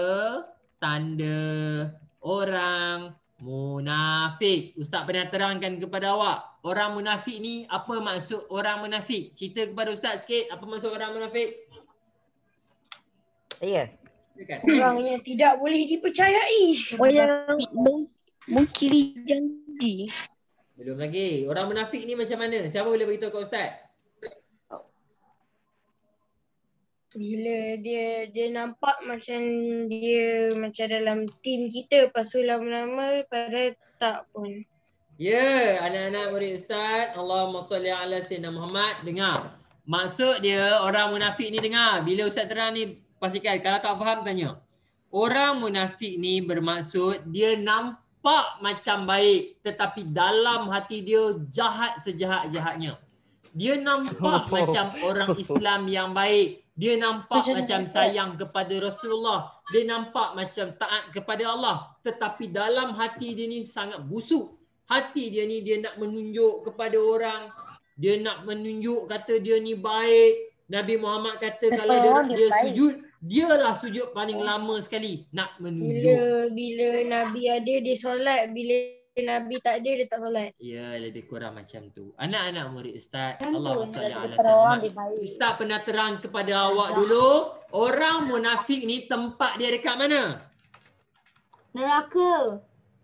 orang munafik. Ustaz pernah terangkan kepada awak. Orang munafik ni, apa maksud orang munafik? Cerita kepada Ustaz sikit, apa maksud orang munafik? Ya. Orang yang tidak boleh dipercayai. Orang mungkiri janji. Belum lagi. Orang munafik ni macam mana? Siapa boleh beritahu kat Ustaz? Bila dia nampak macam dia macam dalam tim kita, lepas tu lama-lama padahal tak pun. Ya, anak-anak murid Ustaz, Allahumma salli ala sayyidina Muhammad. Dengar. Maksud dia orang munafik ni dengar. Bila Ustaz terang ni, pastikan. Kalau tak faham, tanya. Orang munafik ni bermaksud dia nampak macam baik, tetapi dalam hati dia jahat sejahat-jahatnya. Dia nampak macam orang Islam yang baik. Dia nampak macam sayang kepada Rasulullah. Dia nampak macam taat kepada Allah. Tetapi dalam hati dia ni sangat busuk. Hati dia ni dia nak menunjuk kepada orang. Dia nak menunjuk kata dia ni baik. Nabi Muhammad kata kalau dia sujud, dialah sujud paling lama sekali. Nak menunjuk. Bila Nabi ada dia solat, bila Nabi tak ada dia tak solat. Ya, lebih kurang macam tu. Anak-anak murid Ustaz, Kan Allahumma tu, salli ala Orang sayyidina. dia baik. Kita pernah terang kepada awak dulu, orang munafik ni tempat dia dekat mana? Neraka.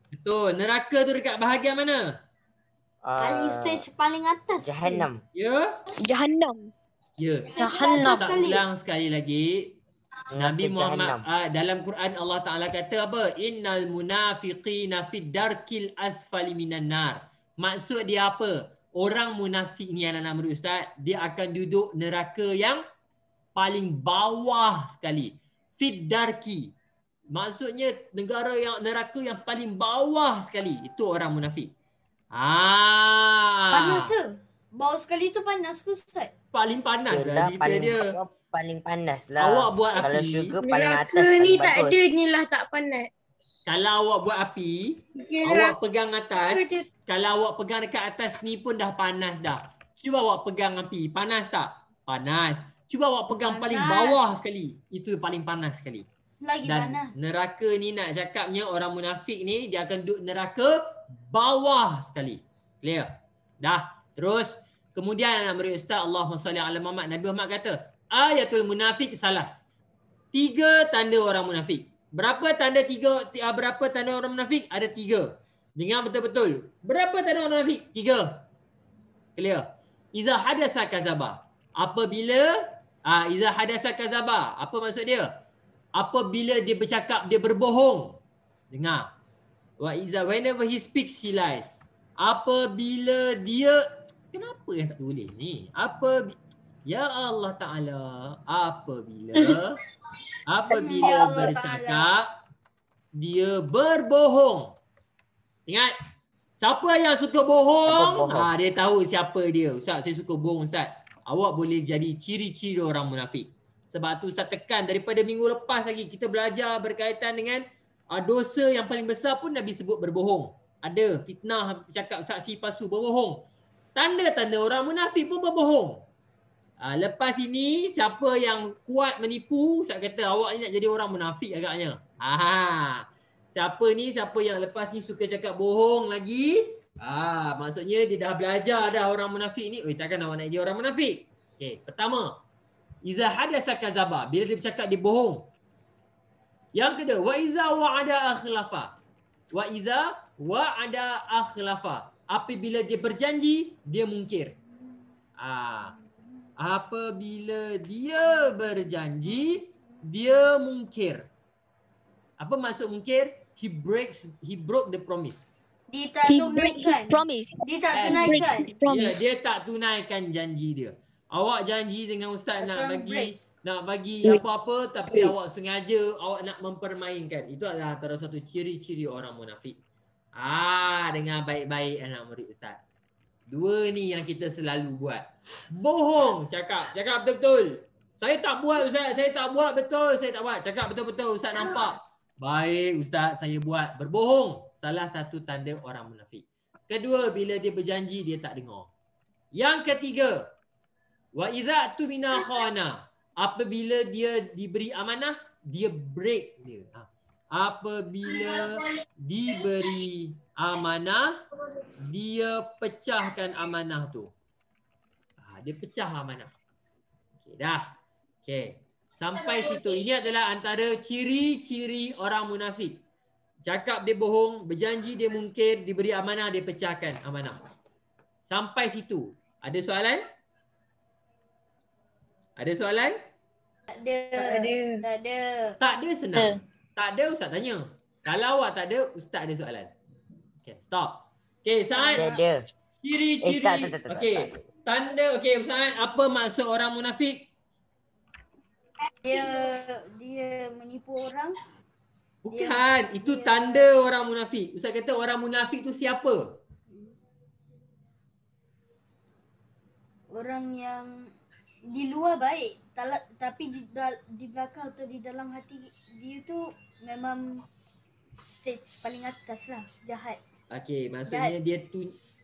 Betul, neraka tu dekat bahagian mana? Paling stage paling atas. Jahannam. Ya? Jahannam. Ya. Jahannam. Tak ulang sekali lagi. Nabi Muhammad dalam Quran Allah Ta'ala kata apa? Innal munafiqina fid darkil asfali minan nar. Maksud dia apa? Orang munafik ni anak-anak murid Ustaz, dia akan duduk neraka yang paling bawah sekali. Fid darki. Maksudnya neraka yang paling bawah sekali. Itu orang munafik. Panas ke? Bawah sekali tu panas ke Ustaz? Paling panas lah cerita paling dia. paling panas lah. Awak buat Kalau api. syurga paling atas Neraka paling ni tak bagus. ada ni lah tak panas. Kalau awak buat api, Kira awak pegang atas. dia Kalau awak pegang dekat atas ni pun dah panas dah. Cuba awak pegang api. Panas tak? Panas. Cuba awak pegang paling Panas. bawah sekali. Itu paling panas sekali. Lagi Dan panas. neraka ni nak cakapnya orang munafik ni dia akan duduk neraka bawah sekali. Clear? Dah. Terus. Kemudian anak murid Ustaz Allahumma salli ala Muhammad. Nabi Muhammad kata, ayatul munafik salas. 3 tanda orang munafik. Berapa tanda orang munafik? Ada 3. Dengar betul-betul. Berapa tanda orang munafik? 3. Clear? Iza hadasa kazaba. Apabila iza hadasa kazaba. Apa maksud dia? Apabila dia bercakap dia berbohong. Dengar. Wa iza whenever he speaks he lies. Apabila dia kenapa yang tak boleh ni? Ya Allah Ta'ala, apabila Ya Allah bercakap dia berbohong. Ingat, siapa yang suka bohong, dia tahu siapa dia. Ustaz, saya suka bohong Ustaz. Awak boleh jadi ciri-ciri orang munafik. Sebab tu Ustaz tekan daripada minggu lepas lagi kita belajar berkaitan dengan dosa yang paling besar pun Nabi sebut berbohong. Ada fitnah, cakap saksi palsu, berbohong. Tanda-tanda orang munafik pun berbohong. Lepas ini siapa yang kuat menipu, Ustaz kata awak ni nak jadi orang munafik agaknya. Siapa yang lepas ni suka cakap bohong lagi? Maksudnya dia dah belajar dah orang munafik ni. Takkan awak nak jadi orang munafik. Okey, pertama, iza hadasa kazaba, bila dia bercakap dia bohong. Yang kedua, wa iza wa'ada akhlafa. Wa iza wa'ada akhlafa. Apabila dia berjanji, dia mungkir. Apabila dia berjanji, dia mungkir. Apa maksud mungkir? He broke the promise. Dia tak tunaikan. Promise. Dia tak tunaikan. Ya, dia tak tunaikan janji dia. Awak janji dengan ustaz nak bagi apa-apa tapi awak sengaja awak nak mempermainkan. Itu adalah antara satu ciri-ciri orang munafik. Dengan baik-baik anak murid ustaz. Dua ni yang kita selalu buat. Bohong, cakap betul-betul. Saya tak buat ustaz, saya tak buat betul, saya tak buat. Cakap betul-betul ustaz nampak. Baik ustaz, saya buat. Berbohong, salah satu tanda orang munafik. Kedua, bila dia berjanji dia tak dengar. Yang ketiga, wa idza tumina khana. Apabila dia diberi amanah, dia break dia. Apabila diberi amanah, dia pecahkan amanah tu. Dia pecah amanah. Okey dah. Okey. Sampai situ. Ini adalah antara ciri-ciri orang munafik. Cakap dia bohong, berjanji dia mungkir, diberi amanah dia pecahkan amanah. Sampai situ. Ada soalan? Ada soalan? Tak ada. Tak ada senang. Tak ada ustaz tanya. Kalau awak tak ada, ustaz ada soalan. Okay, stop. Okay, Sa'ad. Ada. Ciri-ciri. Okay. Tanda, okay, Sa'ad. Apa maksud orang munafik? Dia menipu orang. Bukan. Itu tanda orang munafik. Ustaz kata orang munafik tu siapa? Orang yang di luar baik. Tapi di belakang atau di dalam hati dia tu memang stage paling atas lah. Jahat. Okay, maksudnya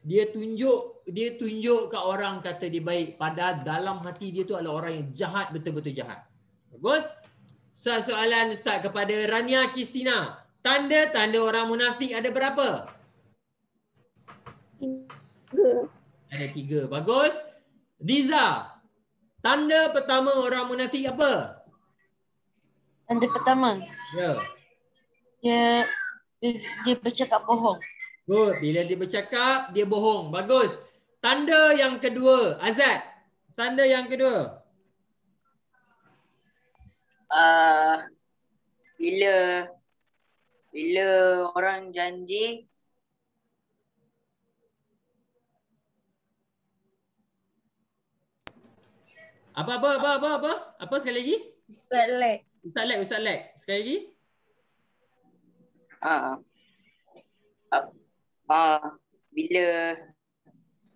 dia tunjuk kat orang kata dia baik, padahal dalam hati dia tu adalah orang yang jahat, betul-betul jahat. Bagus. Soalan ustaz kepada Rania Kristina. Tanda-tanda orang munafik ada berapa? 3. Ada 3. Bagus. Diza. Tanda pertama orang munafik apa? Tanda pertama, Ya. dia bercakap bohong. Good. Bila dia bercakap, dia bohong. Bagus. Tanda yang kedua, Azad. Tanda yang kedua. Bila orang janji Apa sekali lagi? Ustaz Lek. Sekali lagi.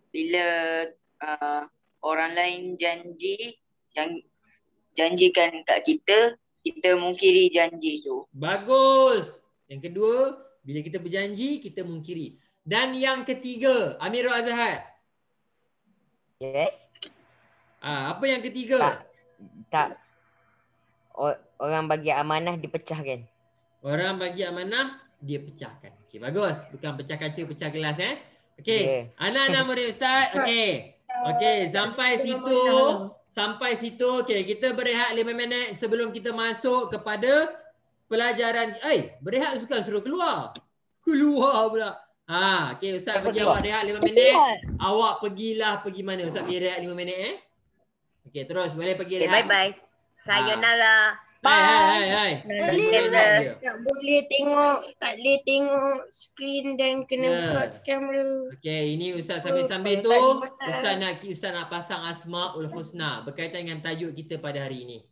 Bila orang lain janjikan kat kita mungkiri janji tu. Bagus. Yang kedua, bila kita berjanji, kita mungkiri. Dan yang ketiga, Amirul Azhar. Yes. Apa yang ketiga? Tak. Orang bagi amanah dipecahkan. Orang bagi amanah, dia pecahkan. Okey, bagus. Bukan pecah kaca, pecah gelas Okey. Yeah. Anak-anak murid ustaz. Okey. Sampai situ. Okey, kita berehat 5 minit sebelum kita masuk kepada pelajaran. Berehat suka suruh keluar. Keluar pula. Okey, ustaz bagi awak rehat 5 minit. Awak pergi mana? Ustaz bagi rehat 5 minit Okey, terus boleh pergi rehat. Bye-bye. Sayonara. Hai. Tak boleh tengok skrin dan kena buat kamera. Okey, ini ustaz sambil-sambil tu ustaz nak pasang Asmaul Husna berkaitan dengan tajuk kita pada hari ini.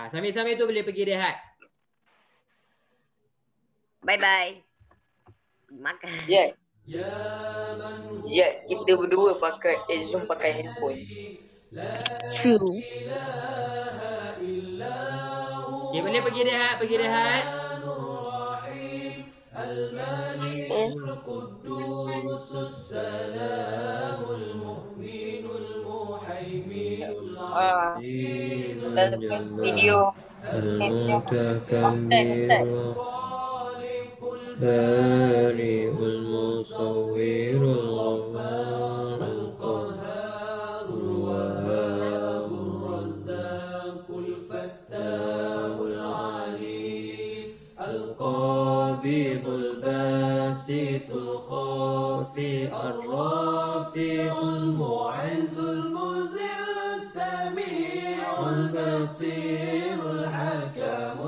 Sambil-sambil tu boleh pergi rehat. Bye-bye. Makan. Jad, kita berdua Zoom pakai handphone. True. Okay, boleh pergi rehat. Video. البارئ المصور الغفار القهار الوهاب الرزاق الفتاح العليم القابض الباسط الخافي الرافع المعز المذل السميع البصير الحكم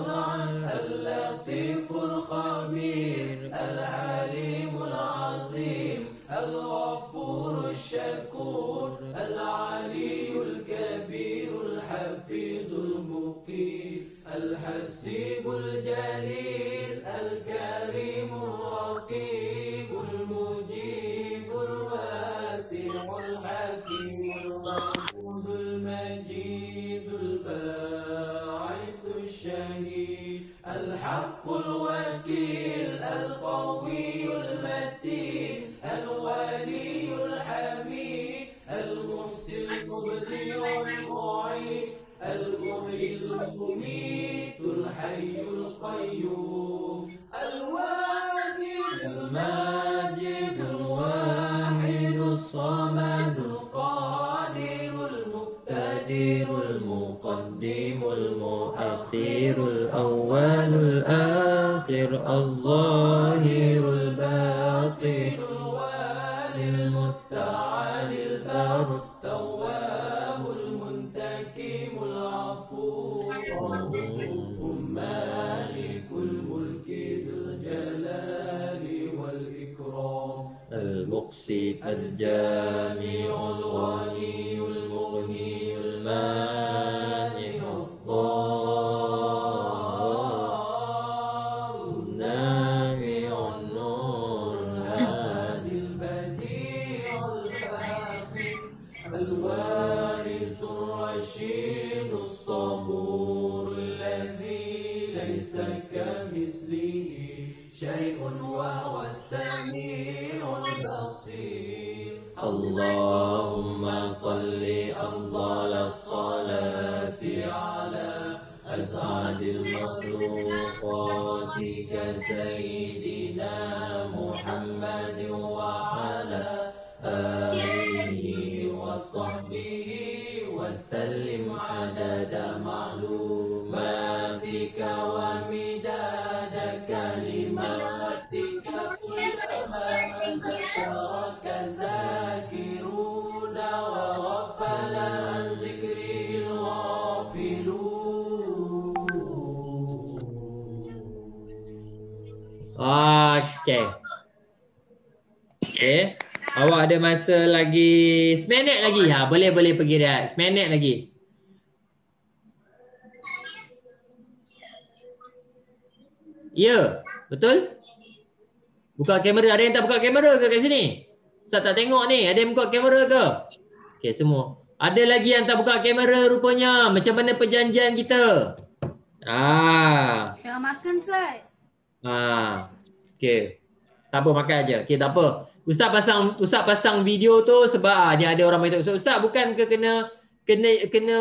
اللطيف الخبير الحليم العظيم الغفور الشكور العلي الكبير الحفيظ المقيم الحسيب الجليل الكريم الرقيب المجيب الواسع الحكيم الغفور المجيد الباعث الشهيد الحق الوكيل القوي المتين الولي الحميد المحسن المبدع المعين المحيي المميت الحي القيوم الواحد الماجد الواحد الصمد القادر المقتدر المقدم المؤخر الأول الآخر الظاهر الباطن الوالي المتعالي البر التواب المنتقم العفو الرؤوف مالك الملك ذو الجلال والإكرام المقسط الجامع الغني المغني المانع الضار النافع النور الهادي البديع الباقي الوارث الرشيد الصبور الذي ليس كمثله شيء وهو السميع البصير اللهم صل أفضل الصلاة على أسعد المخلوقات كسيدنا محمد وعلى آله وصحبه وسلم عدد معلوماتك ومداد كلماتك كلما ذكرك ذاكرون وغفل عن ذكره الغافلون. Okay. Awak ada masa lagi 9 minit lagi. Boleh pergi dah. 9 minit lagi. Ya, betul? Buka kamera. Ada yang tak buka kamera ke kat sini? Ustaz tak tengok ni. Ada yang buka kamera ke? Okey, semua. Ada lagi yang tak buka kamera rupanya. Macam mana perjanjian kita? Jangan makan, Ustaz. Okey. Tak apa, makan aja. Okey, tak apa. Ustaz pasang video tu sebab dia ada orang beritahu. Ustaz bukan ke kena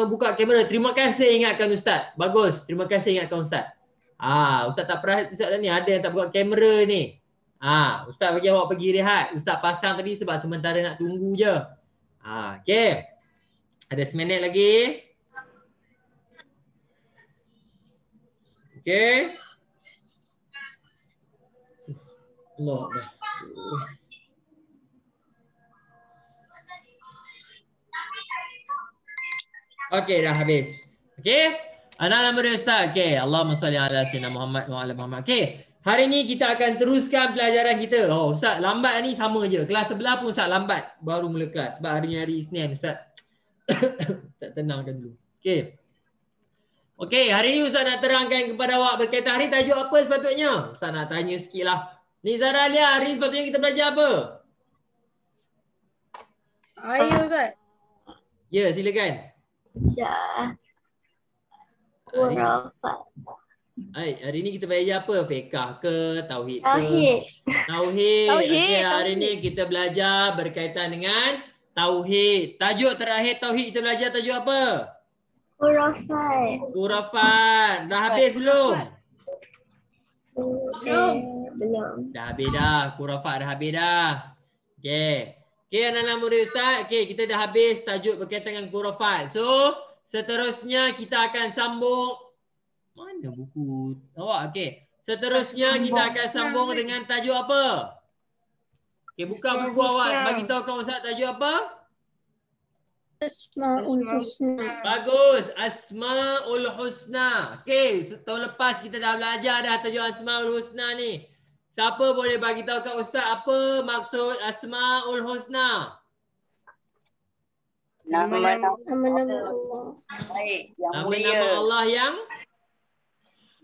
buka kamera. Terima kasih ingatkan Ustaz. Bagus. Terima kasih ingatkan Ustaz. Ustaz tak perhati Ustaz ni ada yang tak buka kamera ni. Ustaz bagi awak pergi rehat. Ustaz pasang tadi sebab sementara nak tunggu je. Okey. Ada 9 minit lagi. Okey. Allah. Okey, dah habis. Okey. Alhamdulillah Ustaz. Okey, Allahumma salli ala sayyidina Muhammad wa ala Muhammad. Okey. Hari ni kita akan teruskan pelajaran kita. Ustaz lambat ni sama je. Kelas sebelah pun Ustaz lambat baru mula kelas sebab hari ni hari Isnin Ustaz. Tak tenangkan dulu. Okey. Okey, hari ni Ustaz nak terangkan kepada awak berkaitan hari tajuk apa sepatutnya? Ustaz nak tanya sikitlah. Ni Zara Alia, hari ni sepatutnya kita belajar apa? Ayo Ustaz. Ya, silakan. Hari ni kita belajar apa? Fiqh ke? Tauhid ke? Tauhid. Okey, hari ni kita belajar berkaitan dengan tauhid. Tajuk terakhir tauhid kita belajar tajuk apa? Khurafat. Dah habis belum? belum. Dah habis dah. Khurafat dah habis dah. Okey. Okey anak-anak murid Ustaz. Okey, kita dah habis tajuk berkaitan dengan khurafat. So, seterusnya kita akan sambung. Mana buku awak? Okey. Seterusnya kita akan sambung dengan tajuk apa? Okey, buka buku awak. Bagi tahu kawan Ustaz tajuk apa? Asmaul Husna. Bagus. Asmaul Husna. Okey, tahun lepas kita dah belajar dah tajuk Asmaul Husna ni. Siapa boleh bagi tahu kat Ustaz apa maksud Asmaul Husna? Nama-nama Nama-nama Allah. baik yang Nama-nama mulia. Allah yang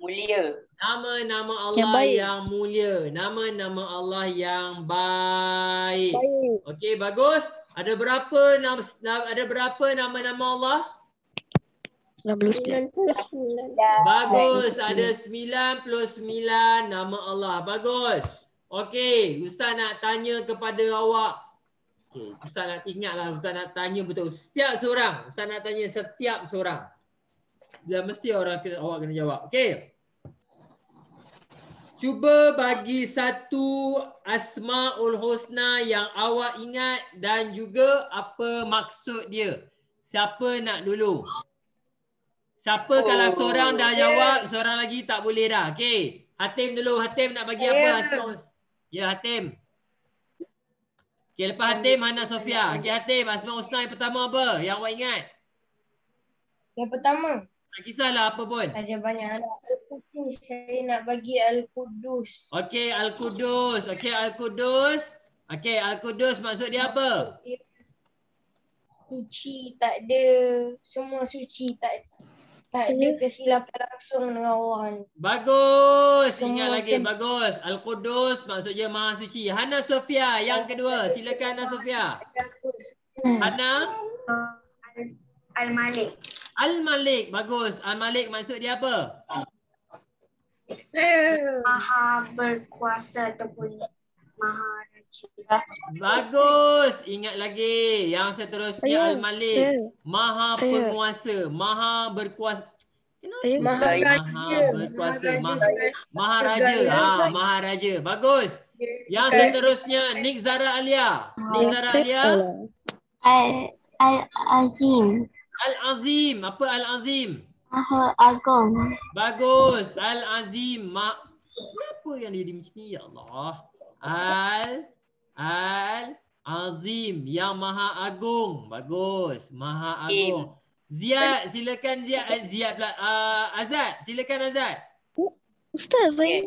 Mulia. nama-nama Allah yang mulia. Nama-nama Allah yang baik. Okey, bagus. Ada berapa nama-nama Allah? 99. Bagus, ada 99 nama Allah. Bagus. Okey, Ustaz nak tanya kepada awak. Okey, Ustaz nak ingatlah, Ustaz nak tanya betul. Setiap seorang, Ustaz nak tanya setiap seorang. Dan mesti awak kena jawab. Okey. Cuba bagi satu Asmaul Husna yang awak ingat dan juga apa maksud dia. Siapa nak dulu? Siapa kalau seorang dah jawab, seorang lagi tak boleh dah. Okey. Hatim dulu. Hatim nak bagi apa Asmaul? Ya, Hatim. Okey, lepas Hatim, Hana Sofia. Okey, Hatim, Asmaul Husna yang pertama apa? Yang awak ingat? Yang pertama, Tak kisahlah apa pun. ada banyak anak. Al-Qudus. Saya nak bagi Al-Qudus. Okey, Al-Qudus. Okey, Al-Qudus. Okey, Al-Qudus maksud dia apa? Suci, tak ada. Semua suci, tak ada kesilapan langsung dengan orang. Bagus. Semua Ingat lagi. Bagus. Al-Qudus maksudnya Maha Suci. Hana Sofia yang kedua. Silakan Hana Sofia. Hana. Al-Malik. Al-Malik. Bagus. Al-Malik maksud dia apa? Maha berkuasa ataupun Maha Raja. Bagus. Ingat lagi. Yang seterusnya Al-Malik. Maha penguasa. Maha berkuasa. Kenapa? Maha berkuasa. Maharaja. Maharaja. Bagus. Yang seterusnya Nik Zara Alia. Nik Zara Alia. Al-Azim. Al-Azim. Apa Al-Azim? Maha Agung. Bagus. Al-Azim. Kenapa yang dia macam ni? Ya Allah. Al-Azim. Yang Maha Agung. Bagus. Maha Agung. Ziad. Silakan Ziad. Ziad pula. Azad. Silakan Azad. Ustaz, saya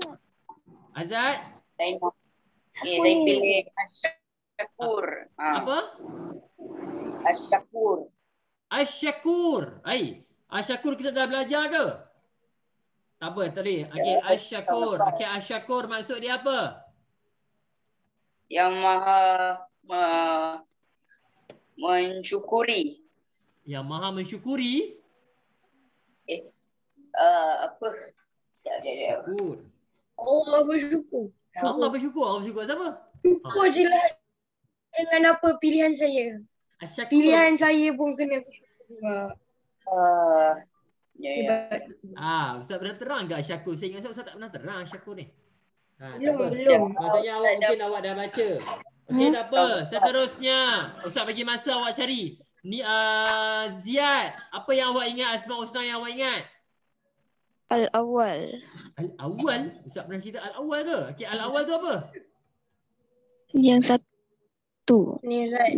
Azad. Saya pilih Asyakur. Apa? Asyakur. Asyakur. Asyakur kita dah belajar ke? Tak apa, tadi. Okey, Asyakur. Okey, Asyakur maksud dia apa? Yang Maha mensyukuri. Yang Maha mensyukuri. Apa? Syukur. Allah bersyukur. Allah bersyukur. Allah bersyukur siapa? Syukur je lah dengan apa pilihan saya. Asyakur. Pilihan saya pun kena bersyukur juga. Ustaz pernah terang ke Asyakur? Saya ingat Ustaz tak pernah terang Asyakur ni. Belum. Maksudnya mungkin awak dah baca. Okey, tak apa. Seterusnya, Ustaz bagi masa awak cari. Ni Ziad, apa yang awak ingat Asmaul Husna yang awak ingat? Al-Awwal. Al-Awwal? Ustaz pernah cerita Al-Awwal ke? Okey, Al-Awwal tu apa? Yang satu. Ni Ustaz.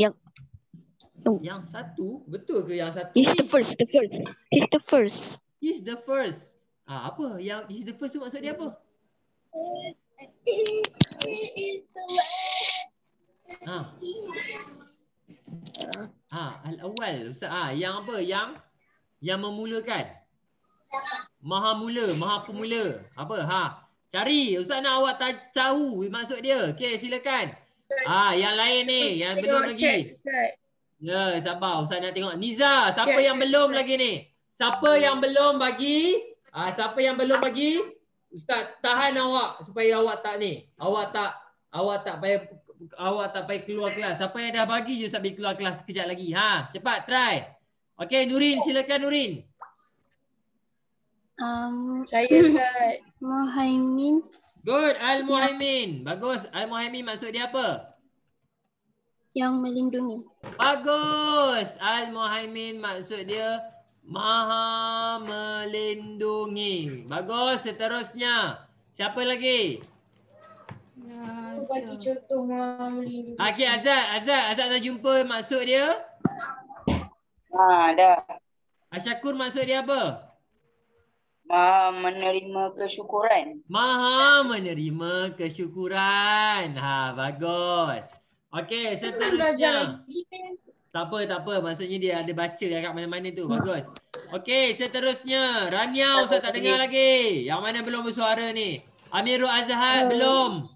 Yang satu? Betul ke yang satu He's ni? the first. He's the first. He's the first. Apa? Yang he's the first tu maksud dia apa? Al-Awwal. Ustaz, yang apa? Yang memulakan. Maha mula, Maha pemula. Apa? Cari. Ustaz nak awak tahu maksud dia. Okey, silakan. Yang lain ni, yang belum lagi. Ya, sabar. Ustaz nak tengok. Niza, siapa yang belum lagi ni? Siapa yang belum bagi? Siapa yang belum bagi? Ustaz tahan awak supaya awak tak ni. Awak tak payah keluar kelas. Siapa yang dah bagi je Ustaz pergi keluar kelas sekejap lagi. Cepat try. Okey, Nurin, silakan Nurin. Saya Ustaz. Muhaimin. Good. Al-Muhaimin. Bagus. Al-Muhaimin maksud dia apa? Yang melindungi. Bagus. Al-Muhaimin maksud dia Maha melindungi. Bagus. Seterusnya. Siapa lagi? Bagi contoh melindungi. Okey, Azad dah jumpa maksud dia? Dah. Asyakur maksud dia apa? Maha menerima kesyukuran. Maha menerima kesyukuran. Bagus. Okey, seterusnya. Tak apa. Maksudnya dia ada baca kat mana-mana tu. Bagus. Okey, seterusnya. Rania, Ustaz tak dengar lagi. Yang mana belum bersuara ni? Amirul Azhar belum.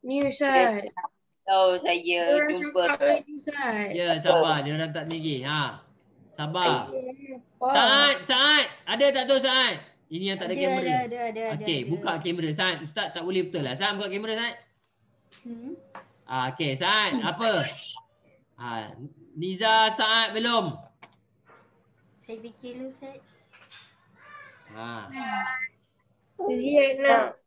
Ni Ustaz. Tahu saya Orang jumpa. cakap lagi Ustaz. Ya, sabar. Dia orang tak ni lagi. Sabar. Apa? Saat. Ada tak tu Saat? Ini yang tak ada kamera. Ada. Okey, buka kamera. Saat, Ustaz tak boleh betul lah. Saat buka kamera Saat. Okey, Saat, apa? Niza, Saat belum? Saya fikir dulu, Ustaz. Ziad nak.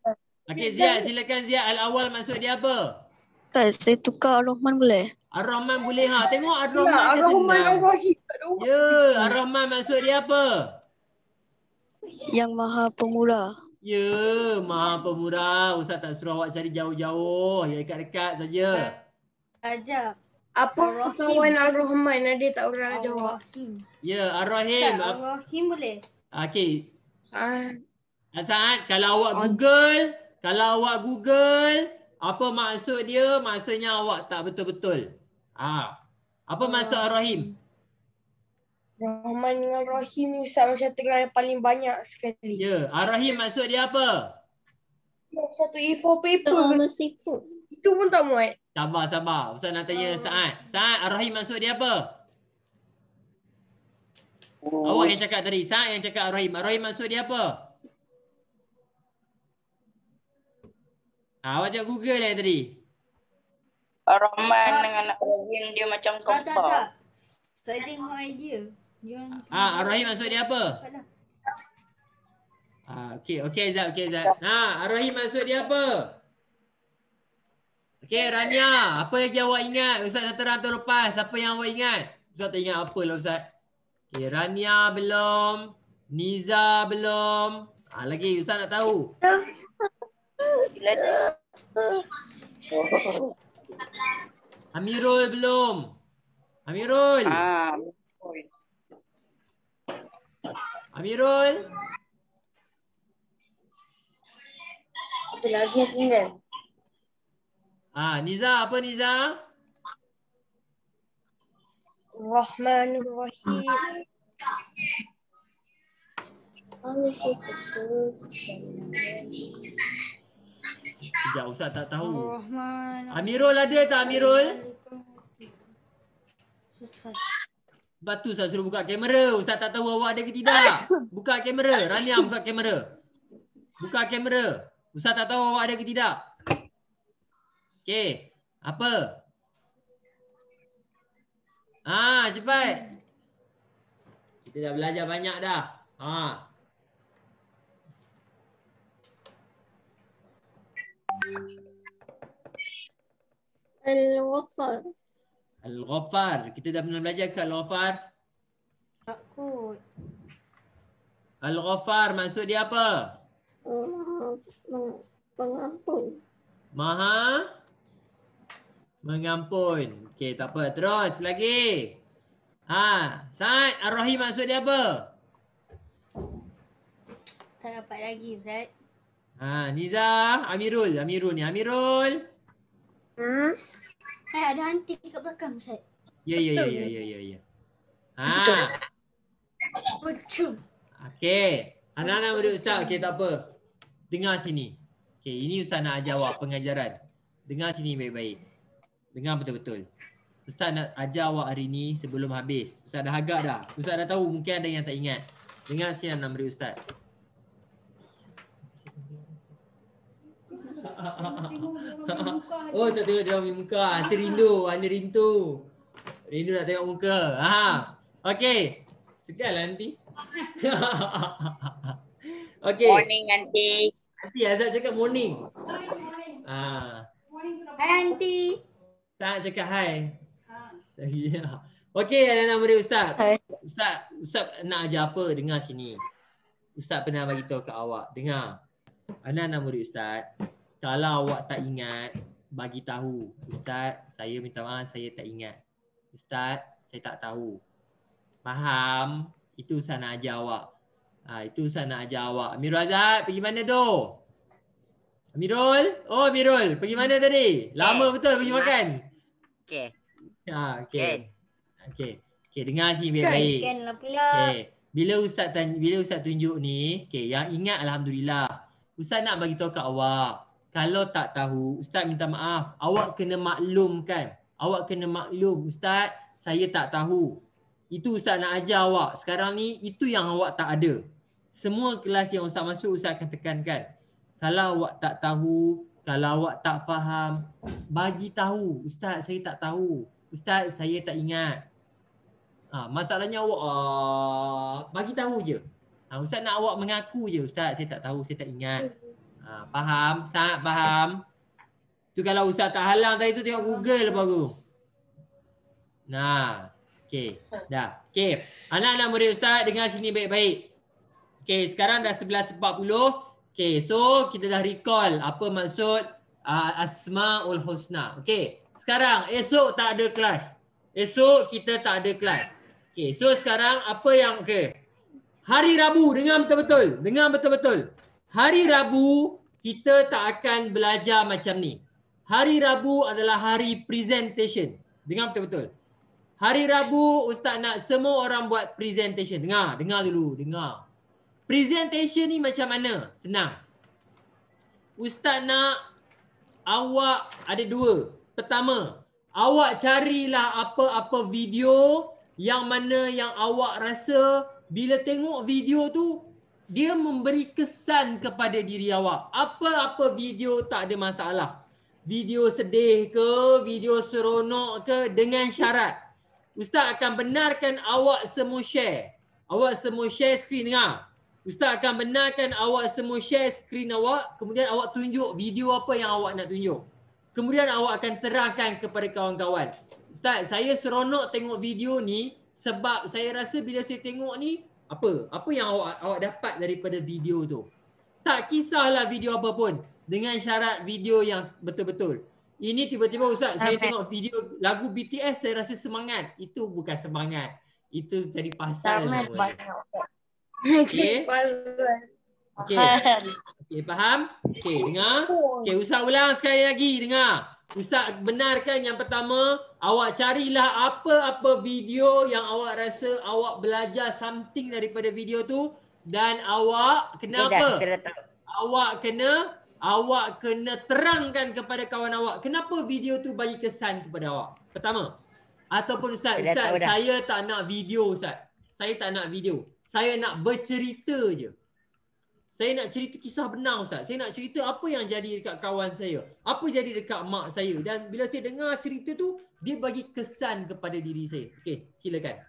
Okey, Ziad, silakan Ziad. Al-awal maksud dia apa? Ustaz, saya tukar Ar-Rahman boleh? Ar-Rahman boleh Tengok Ar-Rahman dia Ar-Rahman senang. Ar-Rahim. Ya, Ar-Rahman maksud dia apa? Yang Maha Pemurah. Ya, Maha Pemurah. Ustaz tak suruh awak cari jauh-jauh. Ya, dekat-dekat saja. Ajar. Apa Ar-Rahim. kawan Ar-Rahman? Ada tak orang nak jawab? Ar-Rahim. Ya, Ar-Rahim. Ustaz, Ar-Rahim boleh? Okey. Saat. Saat kalau awak Google, apa maksud dia? Maksudnya awak tak betul-betul. Apa maksud Ar-Rahim? Rahman dengan Rahim ni Ustaz macam tengah yang paling banyak sekali. Ya, Ar-Rahim maksud dia apa? Satu A4 paper. Itu pun tak muat. Sabar. Ustaz nak tanya Saat. Saat, Ar-Rahim maksud dia apa? Awak yang cakap tadi. Saat yang cakap Ar-Rahim. Ar-Rahim maksud dia apa? Awak cakap Google yang tadi. Ar-Rahman dengan Ar-Rahim dia macam Tak. kembar. Saya tengok idea. Ar-Rahim maksud dia apa? Okey Zat. Ar-Rahim maksud dia apa? Okey, Rania, apa yang awak ingat? Ustaz dah terang tahun lepas. Apa yang awak ingat? Ustaz tak ingat apa lah Ustaz. Okey, Rania belum. Niza belum. Lagi Ustaz nak tahu. Amirul belum. Amirul. Apa lagi yang tinggal? Niza, apa Niza? Rahman Rahim. Sekejap, Ustaz tak tahu. Ar-Rahman. Amirul ada tak Amirul? Susah. Sebab tu Ustaz suruh buka kamera. Ustaz tak tahu awak ada ke tidak. Buka kamera. Rania buka kamera. Buka kamera. Ustaz tak tahu awak ada ke tidak. Okey. Apa? Cepat. Kita dah belajar banyak dah. Al-Ghaffar. Al-Ghaffar. Kita dah pernah belajar ke Al-Ghaffar? Takut. Al-Ghaffar maksud dia apa? Pengampun. Maha mengampun. Okey, tak apa. Terus lagi. Saat Ar-Rahim maksud dia apa? Tak dapat lagi, Ustaz. Niza, Amirul ni. Amirul. Ada hanti kat belakang, Ustaz. Ya. Betul. Okey. Anak-anak murid Ustaz, okey tak apa. Dengar sini. Okey, ini Ustaz nak ajar awak pengajaran. Dengar sini baik-baik. Dengar betul-betul. Ustaz nak ajar awak hari ni sebelum habis. Ustaz dah agak dah. Ustaz dah tahu, mungkin ada yang tak ingat. Dengar sini anak murid Ustaz. Oh, tak tengok dia orang punya muka. Nanti rindu. Anda rindu. Rindu nak tengok muka. Okey. Segar lah nanti. Okey. Morning nanti. Aunty, Azad cakap morning. Hai Aunty. Tak cakap hai. Ya. Okey, anak-anak murid Ustaz. Hai. Ustaz nak ajar apa? Dengar sini. Ustaz pernah bagi tahu kat awak. Dengar. Anak-anak murid Ustaz, kalau awak tak ingat, bagi tahu. Ustaz, saya minta maaf, saya tak ingat. Ustaz, saya tak tahu. Faham? Itu Ustaz nak ajar awak. Itu Ustaz nak ajar awak. Amirul Azad, pergi mana tu? Amirul? Oh, Amirul. Pergi mana tadi? Lama betul pergi makan. Okey. Okey. Okey, dengar sini baik-baik. Kan lah pula. Okey. Bila Ustaz tunjuk ni, okey, yang ingat alhamdulillah. Ustaz nak bagi tahu kat awak. Kalau tak tahu, Ustaz minta maaf. Awak kena maklumkan. Awak kena maklum, Ustaz, saya tak tahu. Itu Ustaz nak ajar awak. Sekarang ni itu yang awak tak ada. Semua kelas yang Ustaz masuk, Ustaz akan tekankan. Kalau awak tak tahu, kalau awak tak faham, bagi tahu. Ustaz, saya tak tahu. Ustaz, saya tak ingat. Masalahnya awak bagi tahu je. Ustaz nak awak mengaku je. Ustaz, saya tak tahu, saya tak ingat. Faham? Sangat faham? Tu kalau Ustaz tak halang tadi tu, tengok Google baru. Nah, okey. Dah. Okey. Anak-anak murid Ustaz, dengar sini baik-baik. Okey, sekarang dah 11.40. Okey, so kita dah recall apa maksud Asmaul Husna. Okey, sekarang esok tak ada kelas. Esok kita tak ada kelas. Okey, so sekarang apa yang hari Rabu, dengar betul-betul. Dengar betul-betul. Hari Rabu kita tak akan belajar macam ni. Hari Rabu adalah hari presentation. Dengar betul-betul. Hari Rabu Ustaz nak semua orang buat presentation. Dengar dulu, dengar. Presentation ni macam mana? Senang. Ustaz nak awak ada dua. Pertama, awak carilah apa-apa video yang mana yang awak rasa bila tengok video tu dia memberi kesan kepada diri awak. Apa-apa video tak ada masalah. Video sedih ke, video seronok ke, dengan syarat Ustaz akan benarkan awak semua share. Awak semua share skrin, dengar. Ustaz akan benarkan awak semua share skrin awak, kemudian awak tunjuk video apa yang awak nak tunjuk. Kemudian awak akan terangkan kepada kawan-kawan. Ustaz, saya seronok tengok video ni sebab saya rasa bila saya tengok ni, apa yang awak dapat daripada video tu. Tak kisahlah video apa pun, dengan syarat video yang betul-betul. Ini tiba-tiba Ustaz, saya tengok video lagu BTS, saya rasa semangat. Itu bukan semangat. Itu jadi pasal. Okey. Okey, faham? Okey, dengar. Okey, Ustaz ulang sekali lagi, dengar. Ustaz benarkan yang pertama, awak carilah apa-apa video yang awak rasa awak belajar something daripada video tu dan awak kenapa? Awak kena terangkan kepada kawan awak kenapa video tu bagi kesan kepada awak. Pertama. Ataupun Ustaz, saya tak nak video Ustaz. Saya tak nak video. Saya nak bercerita je. Saya nak cerita kisah benar Ustaz. Saya nak cerita apa yang jadi dekat kawan saya. Apa jadi dekat mak saya. Dan bila saya dengar cerita tu, dia bagi kesan kepada diri saya. Okey, silakan.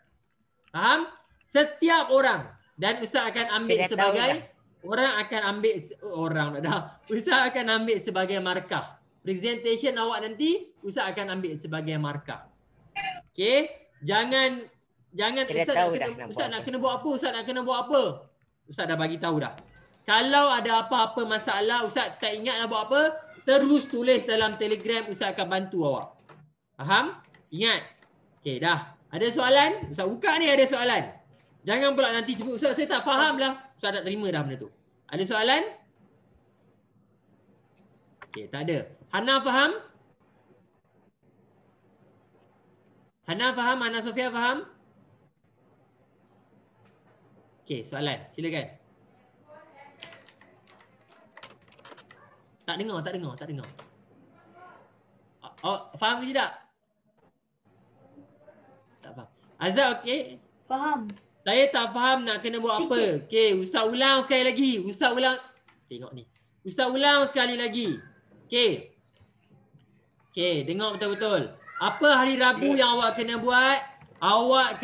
Faham? Setiap orang. Dan Ustaz akan ambil sebagai, Ustaz akan ambil sebagai markah. Presentation awak nanti, Ustaz akan ambil sebagai markah. Okey? Jangan Ustaz nak kena buat apa? Ustaz nak kena buat apa? Ustaz dah bagi tahu dah. Kalau ada apa-apa masalah, Ustaz tak ingat nak buat apa, terus tulis dalam Telegram, Ustaz akan bantu awak. Faham? Ingat? Okey, dah. Ada soalan? Ustaz buka ni, ada soalan. Jangan pula nanti cuba, Ustaz saya tak faham lah. Ustaz tak terima dah benda tu. Ada soalan? Okey, tak ada. Hana faham? Hana faham? Hana Sofia faham? Okey, soalan. Silakan. Tak dengar. Oh, faham ke tidak? Tak faham. Azhar, okey? Faham. Saya tak faham nak kena buat apa. Okey, Ustaz ulang sekali lagi. Ustaz ulang. Tengok ni. Ustaz ulang sekali lagi. Okey. Okey, dengar betul-betul. Apa hari Rabu yang awak kena buat? Awak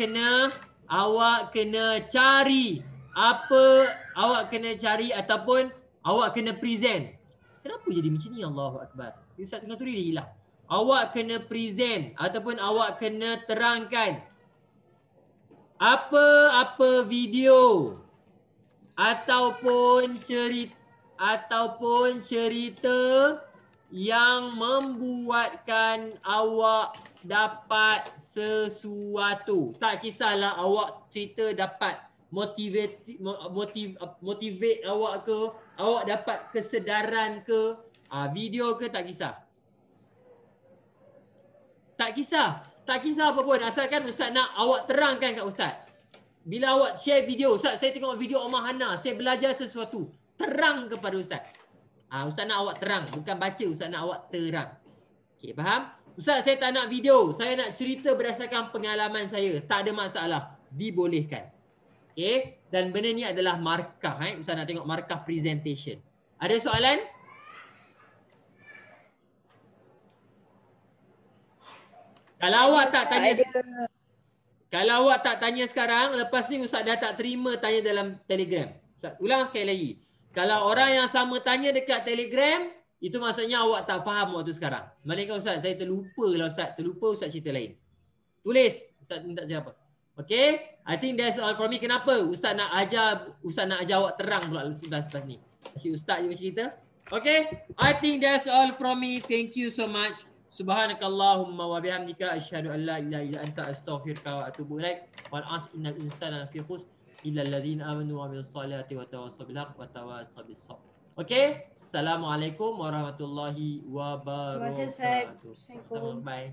kena cari. Awak kena cari ataupun Awak kena present. Kenapa jadi macam ni? Allahu Akbar. Ustaz tengah tulis dia hilang. Awak kena present ataupun awak kena terangkan apa-apa video ataupun cerita yang membuatkan awak dapat sesuatu. Tak kisahlah awak cerita dapat motivate awak ke, awak dapat kesedaran ke, video ke, tak kisah. Tak kisah apa pun, asalkan Ustaz nak awak terangkan kat Ustaz. Bila awak share video, Ustaz saya tengok video Omar Hana, saya belajar sesuatu. Terang kepada Ustaz. Ustaz nak awak terang, bukan baca, Ustaz nak awak terang. Okey, faham? Ustaz saya tak nak video, saya nak cerita berdasarkan pengalaman saya. Tak ada masalah, dibolehkan. Okey, dan benda ni adalah markah. Ustaz nak tengok markah presentation. Ada soalan? Kalau awak tak tanya, kalau awak tak tanya sekarang, lepas ni Ustaz dah tak terima tanya dalam Telegram. Ustaz ulang sekali lagi. Kalau orang yang sama tanya dekat Telegram, itu maksudnya awak tak faham waktu sekarang. Malaikat Ustaz, saya terlupa lah Ustaz. Terlupa Ustaz cerita lain. Tulis. Ustaz minta siapa? Okay? I think that's all from me. Kenapa? Ustaz nak ajar awak terang pula lepas ni. Asyik Ustaz je cerita. Okay? I think that's all from me. Thank you so much. Subhanakallahumma wa bihamdika asyhadu an la ilaha illa anta astaghfiruka wa atubu ilaik. Wal 'asri innal insana lafi khusr illa allazina amanu wa amilus solihati wa tawassaw bil haqqi wa tawassaw bis sabr. Okey, assalamualaikum warahmatullahi wabarakatuh. Terima kasih Ustaz. Assalamualaikum. Bye.